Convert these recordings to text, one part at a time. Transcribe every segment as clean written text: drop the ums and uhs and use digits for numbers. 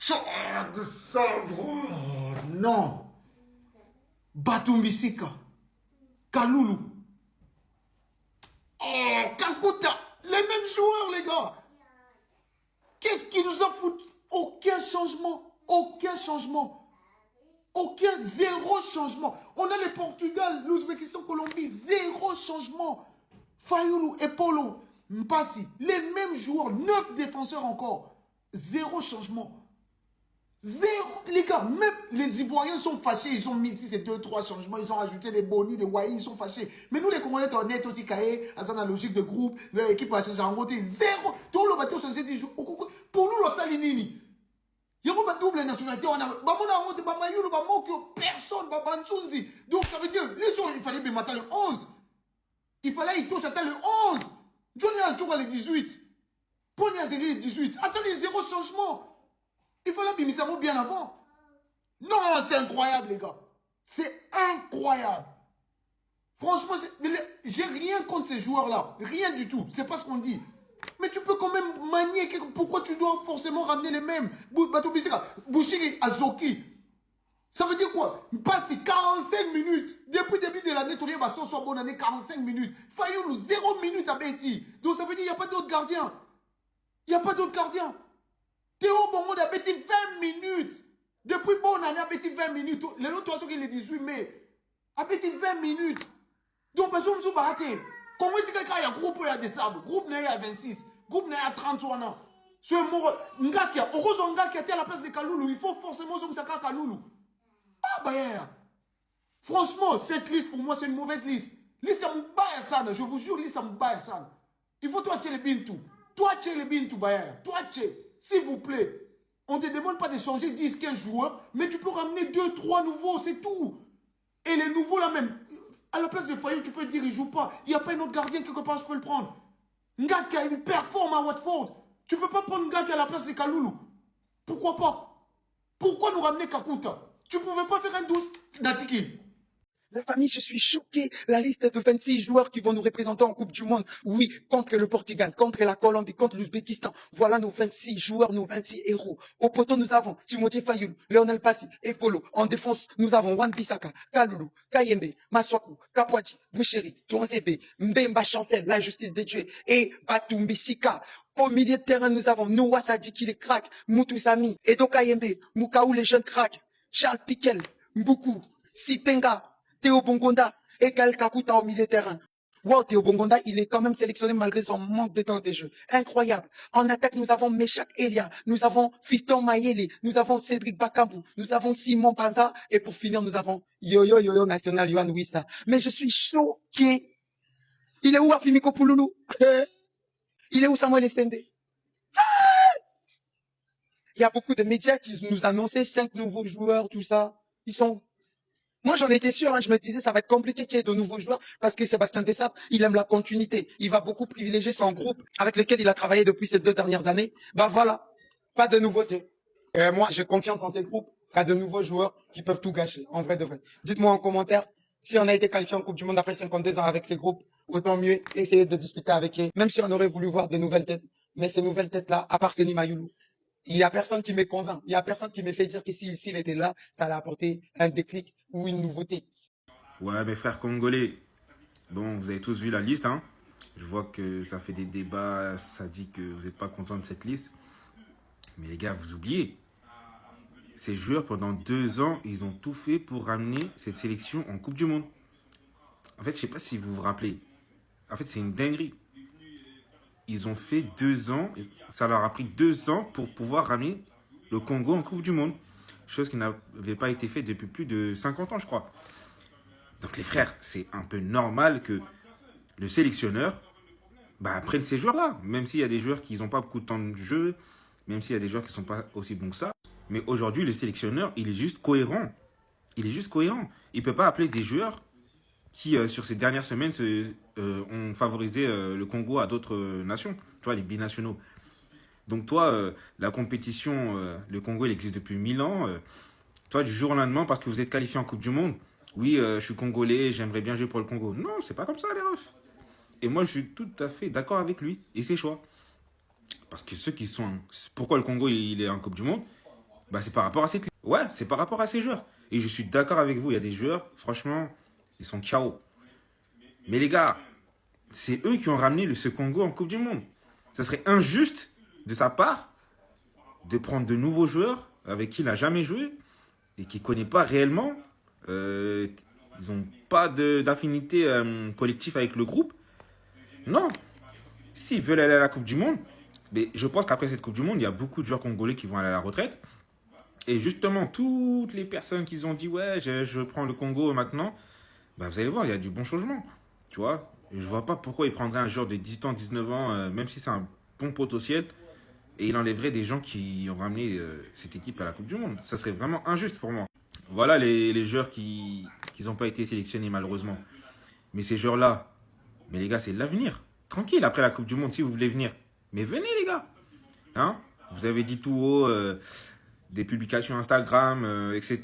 Chad Sandro. Non. Batumbisika. Kalulu. Oh, Kakuta. Les mêmes joueurs, les gars. Qu'est-ce qui nous a foutu? Aucun changement. Aucun changement. Aucun, zéro changement. On a le Portugal, l'Ouzbékistan, Colombie, zéro changement. Fayoulou et Polo, Mpassi, les mêmes joueurs, 9 défenseurs encore. Zéro changement. Zéro. Les gars, même les Ivoiriens sont fâchés. Ils ont mis ici ces 2-3 changements. Ils ont rajouté des Boni, des Wai, ils sont fâchés. Mais nous, les Congolais, on est aussi caillés, à la logique de groupe. L'équipe va changer en côté. Zéro. Tout le bateau change des jours. Pour nous, le Salinini. Il y a pas double nationalité. On a personne. Donc ça veut dire, il fallait mater le 11. Il fallait y toucher le 11. Johnny Anchoua le 18. Pony Azeli le 18. Attendez, zéro changement. Il fallait Bimisamo bien avant. Non, c'est incroyable, les gars. C'est incroyable. Franchement, j'ai rien contre ces joueurs-là. Rien du tout. C'est pas ce qu'on dit. Mais tu peux quand même manier. Pourquoi tu dois forcément ramener les mêmes? Bouchiri, Azoki. Ça veut dire quoi? Passe 45 minutes. Depuis le début de l'année, Touré va soit bonne année, 45 minutes. Fayoulou, 0 minute à Betty. Donc ça veut dire qu'il n'y a pas d'autre gardien. Il n'y a pas d'autre gardien. Théo Bongo a Betty 20 minutes. Depuis bonne année, à Betty 20 minutes. Les autres, toi, qui est le 18 mai. À Betty 20 minutes. Donc, je me suis barré. Comment est-ce qu'il y a un groupe à décembre? Groupe n'est à 26. Groupe n'est à 33 ans. Je suis mort. Ngakia. Heureusement, Ngakia était à la place de Kaloulou. Il faut forcément que ça Kaloulou. Ah, bah, yeah. Franchement, cette liste, pour moi, c'est une mauvaise liste. Liste à Moubayasan. Je vous jure, liste à Moubayasan. Il faut toi, Tché le Bintou. Toi, Tché le Bintou, Bayer. Toi, Tché. S'il vous plaît. On ne te demande pas de changer 10, 15 joueurs, mais tu peux ramener 2, 3 nouveaux, c'est tout. Et les nouveaux, là même. À la place de Fayou, tu peux dire, il ne joue pas. Il n'y a pas un autre gardien quelque part, je peux le prendre. Ngaka, il performe à Watford. Tu ne peux pas prendre Ngaka à la place de Kaloulou. Pourquoi pas? Pourquoi nous ramener Kakuta? Tu ne pouvais pas faire un 12 Natiki. La famille, je suis choqué. La liste de 26 joueurs qui vont nous représenter en Coupe du Monde. Oui, contre le Portugal, contre la Colombie, contre l'Ouzbékistan. Voilà nos 26 joueurs, nos 26 héros. Au poteau, nous avons Timothée Fayoul, Lionel Passi et Polo. En défense, nous avons Wan Bissaka, Kaloulou, Kayembe, Maswaku, Kapwaji, Boucheri, Touanzebe, Mbemba Chancel, la justice des dieux, et Batumbi Sika. Au milieu de terrain, nous avons Noah Sadiki, les cracks, Moutou Sami, Edo Kayembe, Mukaou, les jeunes cracks, Charles Piquel, Mboukou, Sipenga, Théo Bongonda et Gaël Kakuta au milieu de terrain. Wow, Théo Bongonda, il est quand même sélectionné malgré son manque de temps de jeu. Incroyable. En attaque, nous avons Meshak Elia, nous avons Fiston Mayele, nous avons Cédric Bakambu, nous avons Simon Panza, et pour finir, nous avons Yo National Yohan Wissa. Mais je suis choqué. Il est où Afimiko Pouloulou? Il est où Samuel Estende? Il y a beaucoup de médias qui nous annonçaient 5 nouveaux joueurs, tout ça. Ils sont... Moi, j'en étais sûr, je me disais, ça va être compliqué qu'il y ait de nouveaux joueurs parce que Sébastien Dessap, il aime la continuité. Il va beaucoup privilégier son groupe avec lequel il a travaillé depuis ces 2 dernières années. Ben voilà, pas de nouveautés. Moi, j'ai confiance en ces groupes, qu'il y a de nouveaux joueurs qui peuvent tout gâcher, en vrai de vrai. Dites-moi en commentaire si on a été qualifié en Coupe du Monde après 52 ans avec ces groupes, autant mieux essayer de discuter avec eux, même si on aurait voulu voir de nouvelles têtes. Mais ces nouvelles têtes-là, à part Seni Mayoulou, il y a personne qui me convainc. Il y a personne qui me fait dire que s'il était là, ça allait apporter un déclic ou une nouveauté. Ouais, mes frères congolais, bon, vous avez tous vu la liste, hein. Je vois que ça fait des débats, ça dit que vous n'êtes pas content de cette liste. Mais les gars, vous oubliez. Ces joueurs, pendant 2 ans, ils ont tout fait pour ramener cette sélection en Coupe du Monde. En fait, je ne sais pas si vous vous rappelez. En fait, c'est une dinguerie. Ils ont fait 2 ans, ça leur a pris 2 ans pour pouvoir ramener le Congo en Coupe du Monde. Chose qui n'avait pas été faite depuis plus de 50 ans, je crois. Donc les frères, c'est un peu normal que le sélectionneur prenne ces joueurs-là. Même s'il y a des joueurs qui n'ont pas beaucoup de temps de jeu, même s'il y a des joueurs qui ne sont pas aussi bons que ça. Mais aujourd'hui, le sélectionneur, il est juste cohérent. Il est juste cohérent. Il ne peut pas appeler des joueurs qui, sur ces dernières semaines, ont favorisé le Congo à d'autres nations. Tu vois, les binationaux. Donc toi, la compétition, le Congo, il existe depuis 1000 ans. Toi, du jour au lendemain, parce que vous êtes qualifié en Coupe du Monde, oui, je suis congolais, j'aimerais bien jouer pour le Congo. Non, c'est pas comme ça, les refs. Et moi, je suis tout à fait d'accord avec lui et ses choix. Parce que ceux qui sont... Pourquoi le Congo, il est en Coupe du Monde? Bah, c'est par rapport à cette... Ouais, c'est par rapport à ces joueurs. Et je suis d'accord avec vous, il y a des joueurs, franchement, ils sont KO. Mais les gars, c'est eux qui ont ramené ce Congo en Coupe du Monde. Ça serait injuste de sa part de prendre de nouveaux joueurs avec qui il n'a jamais joué et qui ne connaît pas réellement. Ils n'ont pas d'affinité collective avec le groupe. Non. S'ils veulent aller à la Coupe du Monde, mais je pense qu'après cette Coupe du Monde, il y a beaucoup de joueurs congolais qui vont aller à la retraite. Et justement, toutes les personnes qui ont dit « Ouais, je prends le Congo maintenant », bah, vous allez voir, il y a du bon changement. Tu vois, je ne vois pas pourquoi il prendrait un joueur de 18 ans, 19 ans, même si c'est un bon potentiel, et il enlèverait des gens qui ont ramené cette équipe à la Coupe du Monde. Ça serait vraiment injuste pour moi. Voilà les joueurs qui n'ont pas été sélectionnés malheureusement. Mais ces joueurs-là, mais les gars, c'est de l'avenir. Tranquille, après la Coupe du Monde, si vous voulez venir. Mais venez les gars. Hein, vous avez dit tout haut, des publications Instagram, etc.,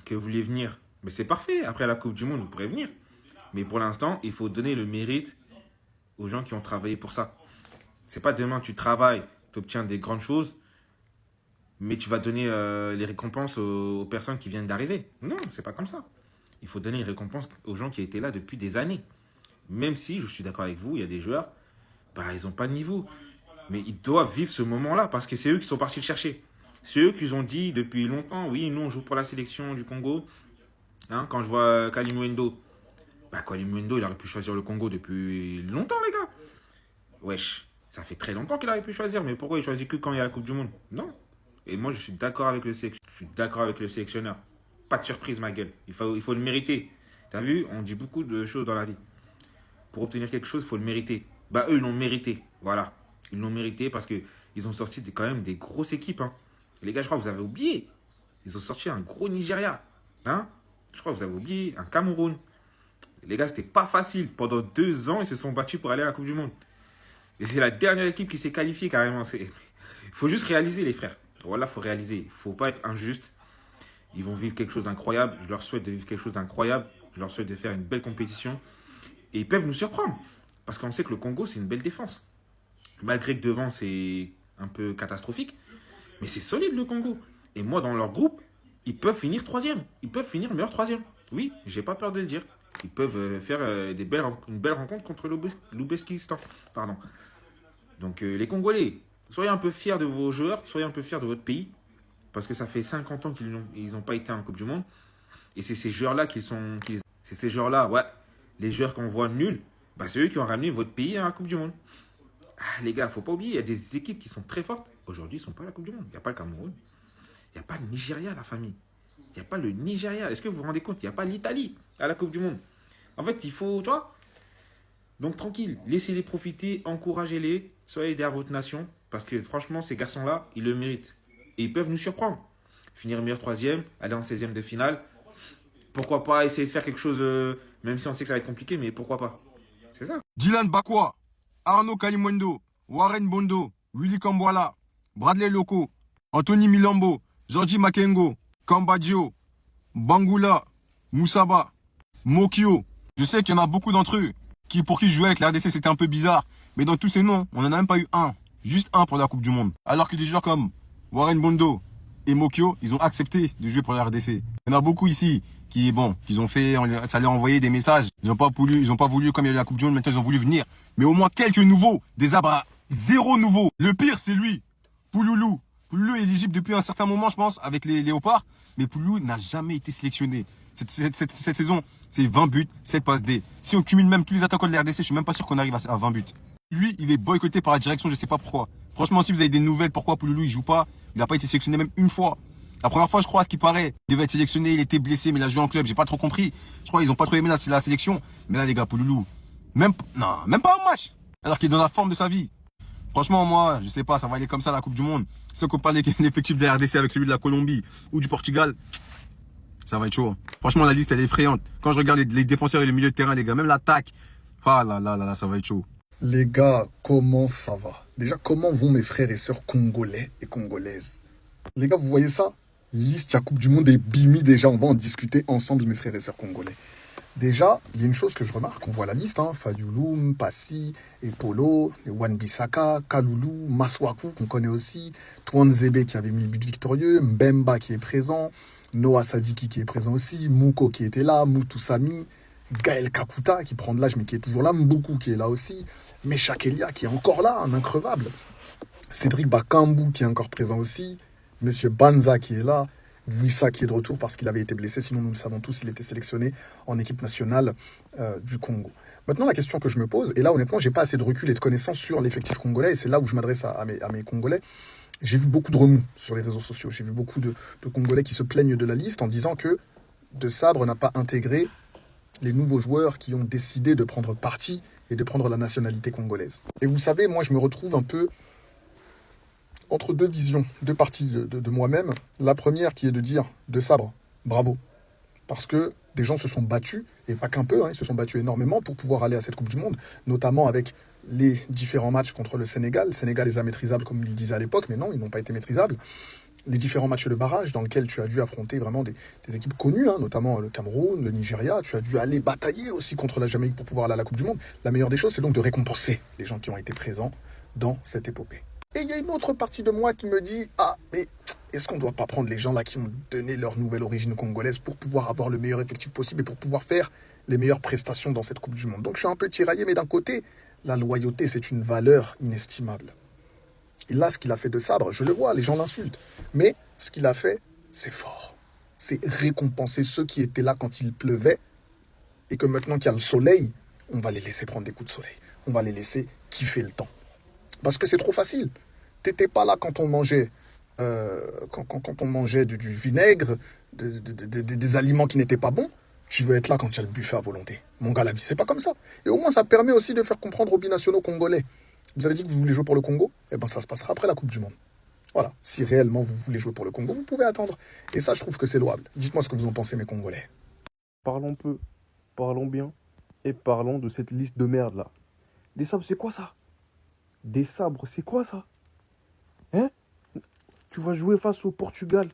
que vous vouliez venir. Mais c'est parfait, après la Coupe du Monde, vous pourrez venir. Mais pour l'instant, il faut donner le mérite aux gens qui ont travaillé pour ça. C'est pas demain, tu travailles, tu obtiens des grandes choses, mais tu vas donner les récompenses aux personnes qui viennent d'arriver. Non, c'est pas comme ça. Il faut donner les récompenses aux gens qui étaient là depuis des années. Même si, je suis d'accord avec vous, il y a des joueurs, bah, ils n'ont pas de niveau. Mais ils doivent vivre ce moment-là parce que c'est eux qui sont partis le chercher. C'est eux qui ont dit depuis longtemps, oui, nous on joue pour la sélection du Congo. Hein, quand je vois Kalimuendo, bah Kalimuendo, il aurait pu choisir le Congo depuis longtemps, les gars. Wesh, ça fait très longtemps qu'il aurait pu choisir, mais pourquoi il choisit que quand il y a la Coupe du Monde? Non. Et moi, je suis d'accord avec le sélectionneur. Je suis d'accord avec le sélectionneur. Pas de surprise, ma gueule. Il faut le mériter. T'as vu, on dit beaucoup de choses dans la vie. Pour obtenir quelque chose, il faut le mériter. Bah, eux, ils l'ont mérité. Voilà. Ils l'ont mérité parce qu'ils ont sorti quand même des grosses équipes. Hein. Les gars, je crois que vous avez oublié. Ils ont sorti un gros Nigeria. Hein? Je crois que vous avez oublié un Cameroun. Les gars, c'était pas facile. Pendant 2 ans, ils se sont battus pour aller à la Coupe du Monde. Et c'est la dernière équipe qui s'est qualifiée carrément. Il faut juste réaliser, les frères. Voilà, il faut réaliser. Il ne faut pas être injuste. Ils vont vivre quelque chose d'incroyable. Je leur souhaite de vivre quelque chose d'incroyable. Je leur souhaite de faire une belle compétition. Et ils peuvent nous surprendre. Parce qu'on sait que le Congo, c'est une belle défense. Malgré que devant, c'est un peu catastrophique. Mais c'est solide, le Congo. Et moi, dans leur groupe, ils peuvent finir 3e. Ils peuvent finir meilleur 3e. Oui, j'ai pas peur de le dire. Ils peuvent faire une belle rencontre contre l'Ouzbékistan. Pardon. Donc, les Congolais, soyez un peu fiers de vos joueurs. Soyez un peu fiers de votre pays. Parce que ça fait 50 ans qu'ils n'ont pas été en Coupe du Monde. Et c'est ces joueurs-là c'est ces joueurs-là, ouais. Les joueurs qu'on voit nuls, bah, c'est eux qui ont ramené votre pays à la Coupe du Monde. Ah, les gars, il ne faut pas oublier, il y a des équipes qui sont très fortes. Aujourd'hui, ils ne sont pas à la Coupe du Monde. Il n'y a pas le Cameroun. Il n'y a pas le Nigeria, la famille. Il n'y a pas le Nigeria. Est-ce que vous vous rendez compte? Il n'y a pas l'Italie à la Coupe du Monde. En fait, il faut, tu vois. Donc, tranquille. Laissez-les profiter. Encouragez-les. Soyez derrière votre nation. Parce que franchement, ces garçons-là, ils le méritent. Et ils peuvent nous surprendre. Finir meilleur 3e, aller en 16e de finale. Pourquoi pas essayer de faire quelque chose, même si on sait que ça va être compliqué, mais pourquoi pas? C'est ça. Dylan Bakwa, Arnaud Kalimuendo, Warren Bondo, Willy Kambwala, Bradley Loko, Anthony Milambo, Georgi Makengo, Kambadio, Bangula, Moussaba, Mokio. Je sais qu'il y en a beaucoup d'entre eux pour qui jouer avec la RDC c'était un peu bizarre. Mais dans tous ces noms, on n'en a même pas eu un. Juste un pour la Coupe du Monde. Alors que des joueurs comme Warren Bondo et Mokio, ils ont accepté de jouer pour la RDC. Il y en a beaucoup ici qui ont fait, ça leur a envoyé des messages. Ils n'ont pas voulu, comme il y a eu la Coupe du Monde, maintenant ils ont voulu venir. Mais au moins quelques nouveaux, des abras, 0 nouveaux. Le pire, c'est lui, Pouloulou. Pouloulou est éligible depuis un certain moment, je pense, avec les Léopards. Mais Pouloulou n'a jamais été sélectionné. Cette saison, c'est 20 buts, 7 passes D. Si on cumule même tous les attaquants de la RDC, je suis même pas sûr qu'on arrive à 20 buts. Lui, il est boycotté par la direction, je sais pas pourquoi. Franchement, si vous avez des nouvelles, pourquoi Pouloulou il joue pas? Il n'a pas été sélectionné même une fois. La première fois, je crois, à ce qui paraît, il devait être sélectionné, il était blessé, mais il a joué en club, j'ai pas trop compris. Je crois qu'ils ont pas trop aimé la sélection. Mais là, les gars, Pouloulou, même pas un match. Alors qu'il est dans la forme de sa vie. Franchement, moi, je sais pas, ça va aller comme ça la Coupe du Monde. Si on compare l'effectif de la RDC avec celui de la Colombie ou du Portugal, ça va être chaud. Franchement, la liste, elle est effrayante. Quand je regarde les défenseurs et le milieu de terrain, les gars, même l'attaque, ah là, ça va être chaud. Les gars, comment ça va? Déjà, comment vont mes frères et sœurs congolais et congolaises? Les gars, vous voyez ça? Liste à Coupe du Monde et Bimi déjà, on va en discuter ensemble, mes frères et sœurs congolais. Déjà, il y a une chose que je remarque, on voit la liste, hein, Fayouloum, Passy, Epolo, les Wan-Bissaka, Kaloulou, Maswaku, qu'on connaît aussi, Twanzebe qui avait mis le but victorieux, Mbemba qui est présent, Noah Sadiki qui est présent aussi, Mouko qui était là, Moutou Sami, Gaël Kakuta qui prend de l'âge mais qui est toujours là, Mboukou qui est là aussi, Meshak Elia qui est encore là, un increvable, Cédric Bakambu qui est encore présent aussi, Monsieur Banza qui est là, Wissa qui est de retour parce qu'il avait été blessé, sinon nous le savons tous, il était sélectionné en équipe nationale du Congo. Maintenant, la question que je me pose, et là honnêtement, j'ai pas assez de recul et de connaissances sur l'effectif congolais, et c'est là où je m'adresse à mes Congolais. J'ai vu beaucoup de remous sur les réseaux sociaux, j'ai vu beaucoup de Congolais qui se plaignent de la liste en disant que De Sabre n'a pas intégré les nouveaux joueurs qui ont décidé de prendre parti et de prendre la nationalité congolaise. Et vous savez, moi je me retrouve un peu entre deux visions, deux parties de moi-même. La première qui est de dire De Sabre, bravo. Parce que des gens se sont battus, et pas qu'un peu, hein, ils se sont battus énormément pour pouvoir aller à cette Coupe du Monde, notamment avec les différents matchs contre le Sénégal. Le Sénégal les a maîtrisables comme il disait à l'époque, mais non, ils n'ont pas été maîtrisables. Les différents matchs de barrage dans lesquels tu as dû affronter vraiment des équipes connues, hein, notamment le Cameroun, le Nigeria. Tu as dû aller batailler aussi contre la Jamaïque pour pouvoir aller à la Coupe du Monde. La meilleure des choses, c'est donc de récompenser les gens qui ont été présents dans cette épopée. Et il y a une autre partie de moi qui me dit « Ah, mais est-ce qu'on ne doit pas prendre les gens là qui ont donné leur nouvelle origine congolaise pour pouvoir avoir le meilleur effectif possible et pour pouvoir faire les meilleures prestations dans cette Coupe du Monde ?» Donc je suis un peu tiraillé, mais d'un côté, la loyauté, c'est une valeur inestimable. Et là, ce qu'il a fait De Sabre, je le vois, les gens l'insultent. Mais ce qu'il a fait, c'est fort. C'est récompenser ceux qui étaient là quand il pleuvait et que maintenant qu'il y a le soleil, on va les laisser prendre des coups de soleil. On va les laisser kiffer le temps. Parce que c'est trop facile. T'étais pas là quand on mangeait, quand on mangeait du vinaigre, des aliments qui n'étaient pas bons. Tu veux être là quand il y a le buffet à volonté. Mon gars, la vie, c'est pas comme ça. Et au moins, ça permet aussi de faire comprendre aux binationaux congolais. Vous avez dit que vous voulez jouer pour le Congo? Eh bien, ça se passera après la Coupe du Monde. Voilà. Si réellement vous voulez jouer pour le Congo, vous pouvez attendre. Et ça, je trouve que c'est louable. Dites-moi ce que vous en pensez, mes Congolais. Parlons peu, parlons bien, et parlons de cette liste de merde là. Des sabres, c'est quoi ça? Des sabres, c'est quoi ça? Hein? Tu vas jouer face au Portugal,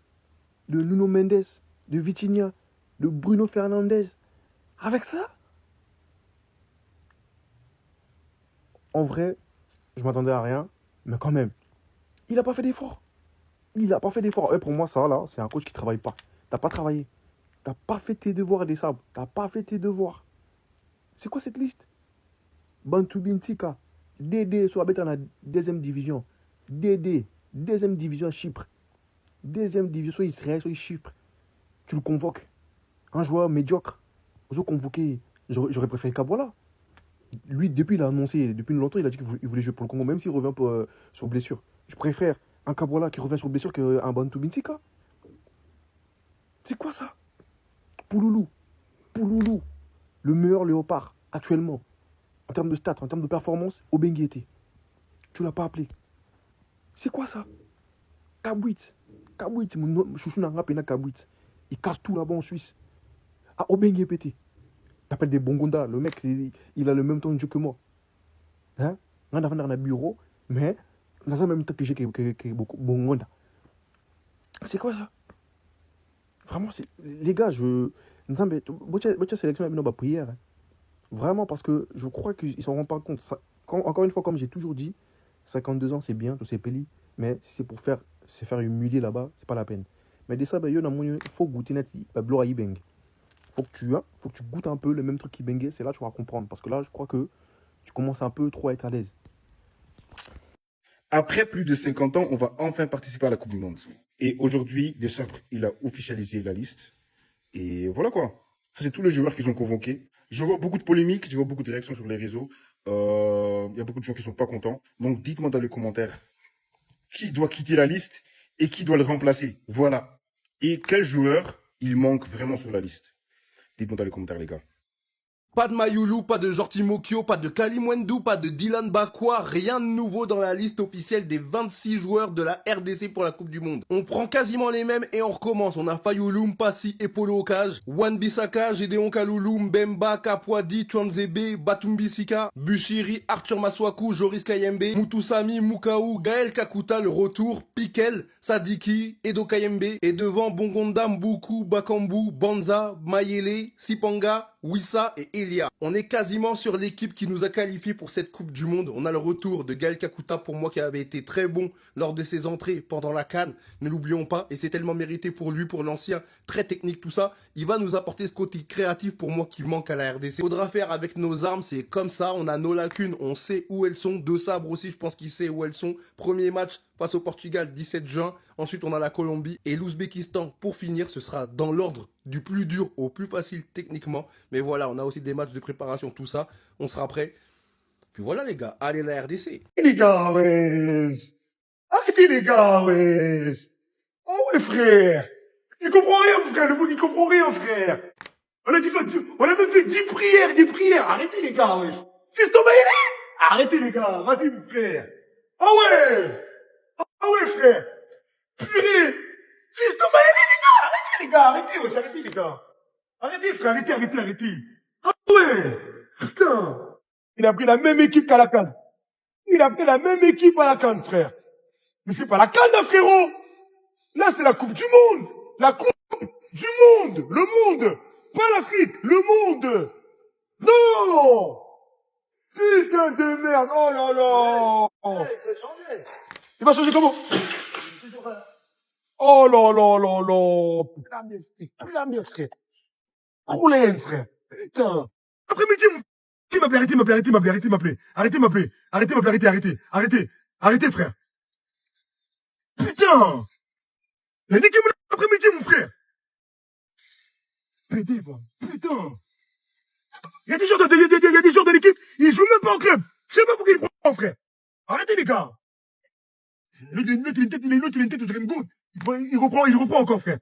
de Nuno Mendes, de Vitinha, de Bruno Fernandes. Avec ça? En vrai, je m'attendais à rien, mais quand même, il n'a pas fait d'effort. Il n'a pas fait d'effort. Et pour moi, ça là, c'est un coach qui travaille pas. T'as pas travaillé. T'as pas fait tes devoirs, des sabres. T'as pas fait tes devoirs. C'est quoi cette liste? Bantu Bintika, DD, soit dans la deuxième division. DD, deuxième division Chypre. Deuxième division, soit Israël, soit Chypre. Tu le convoques. Un joueur médiocre. Vous convoqué. J'aurais préféré Kabwala. Lui, depuis, il a annoncé, depuis longtemps, il a dit qu'il voulait jouer pour le Congo, même s'il revient sur blessure. Je préfère un Kabwala qui revient sur blessure qu'un Bantu Bintika. C'est quoi ça? Pouloulou, le meilleur léopard actuellement, en termes de stats, en termes de performance, Obenguete. Tu l'as pas appelé. C'est quoi ça? Kabwit, mon chouchou n'a pas Kabwit. Il casse tout là-bas en Suisse. Ah, Obenguete. T'appelles des Bongonda, le mec, il a le même temps de jeu que moi. Hein? On a un bureau, mais on a le même temps que j'ai que Bongonda. C'est quoi ça? Vraiment, les gars, votre sélection est une prière. Vraiment, parce que je crois qu'ils ne s'en rendent pas compte. Encore une fois, comme j'ai toujours dit, 52 ans, c'est bien, tout c'est peli, mais si c'est pour se faire humilier là-bas, c'est pas la peine. Mais de ça, il faut goûter net, faut que tu goûtes un peu le même truc qui bengue, c'est là que tu vas comprendre. Parce que là, je crois que tu commences un peu trop à être à l'aise. Après plus de 50 ans, on va enfin participer à la Coupe du Monde. Et aujourd'hui, De Sabre, il a officialisé la liste. Et voilà quoi. Ça, c'est tous les joueurs qu'ils ont convoqués. Je vois beaucoup de polémiques, je vois beaucoup de réactions sur les réseaux. Il y a beaucoup de gens qui sont pas contents. Donc, dites-moi dans les commentaires qui doit quitter la liste et qui doit le remplacer. Voilà. Et quel joueur il manque vraiment sur la liste. Dites-moi dans les commentaires, les gars. Pas de Mayulu, pas de Jordi Mokio, pas de Kalimwendou, pas de Dylan Bakwa, rien de nouveau dans la liste officielle des 26 joueurs de la RDC pour la Coupe du Monde. On prend quasiment les mêmes et on recommence. On a Fayulu, Mpassi et Polo Okage, Wan-Bissaka, Gédéon Kalulu, Mbemba, Kapwadi, Twanzebe, Batumbisika, Bushiri, Arthur Maswaku, Joris Kayembe, Mutusami, Mukaou, Gaël Kakuta, le retour, Pikel, Sadiki, Edo Kayembe, et devant Bongonda, Mbuku, Bakambu, Banza, Mayele, Sipanga, Wissa et Elia. On est quasiment sur l'équipe qui nous a qualifiés pour cette Coupe du Monde. On a le retour de Gaël Kakuta pour moi qui avait été très bon lors de ses entrées pendant la CAN. Ne l'oublions pas et c'est tellement mérité pour lui, pour l'ancien, très technique tout ça. Il va nous apporter ce côté créatif pour moi qui manque à la RDC. Faudra faire avec nos armes, c'est comme ça. On a nos lacunes, on sait où elles sont. De Sabre aussi, je pense qu'il sait où elles sont. Premier match face au Portugal, 17 juin. Ensuite, on a la Colombie et l'Ouzbékistan. Pour finir, ce sera dans l'ordre du plus dur au plus facile techniquement. Mais voilà, on a aussi des matchs de préparation, tout ça. On sera prêt. Puis voilà les gars, allez la RDC. Les gars, wesh. Arrêtez les gars, wesh. Oh ouais, frère. Il comprend rien, frère. Le monde, il comprend rien, frère. On a même fait 10 prières, des prières. Arrêtez les gars, wesh. Fiston Maïlé. Arrêtez les gars. Vas-y, mon frère. Ah ouais. Ah ouais, frère. Purée. Fiston Maïlé, les gars. Arrêtez les gars. Arrêtez, wesh. Arrêtez les gars. Arrêtez, frère. Arrêtez. Ah ouais. Putain. Il a pris la même équipe qu'à la CAN. Il a pris la même équipe à la CAN, frère. Mais c'est pas la CAN, là, frérot. Là, c'est la Coupe du Monde. La Coupe du Monde. Le monde. Pas l'Afrique. Le monde. Non. Putain de merde. Oh là là. Il va changer comment? Oh là là là là. Plus la merde, frère. Problème, frère. Putain. Après-midi, arrêtez, frère. Putain. Il a dit qu'il me l'après-midi, mon frère. Putain. Il y a des joueurs de l'équipe, ils jouent même pas en club. Je sais pas pourquoi ils prennent, frère. Arrêtez, les gars. L'autre, il a une tête de Dragon Ball. Il reprend encore, frère.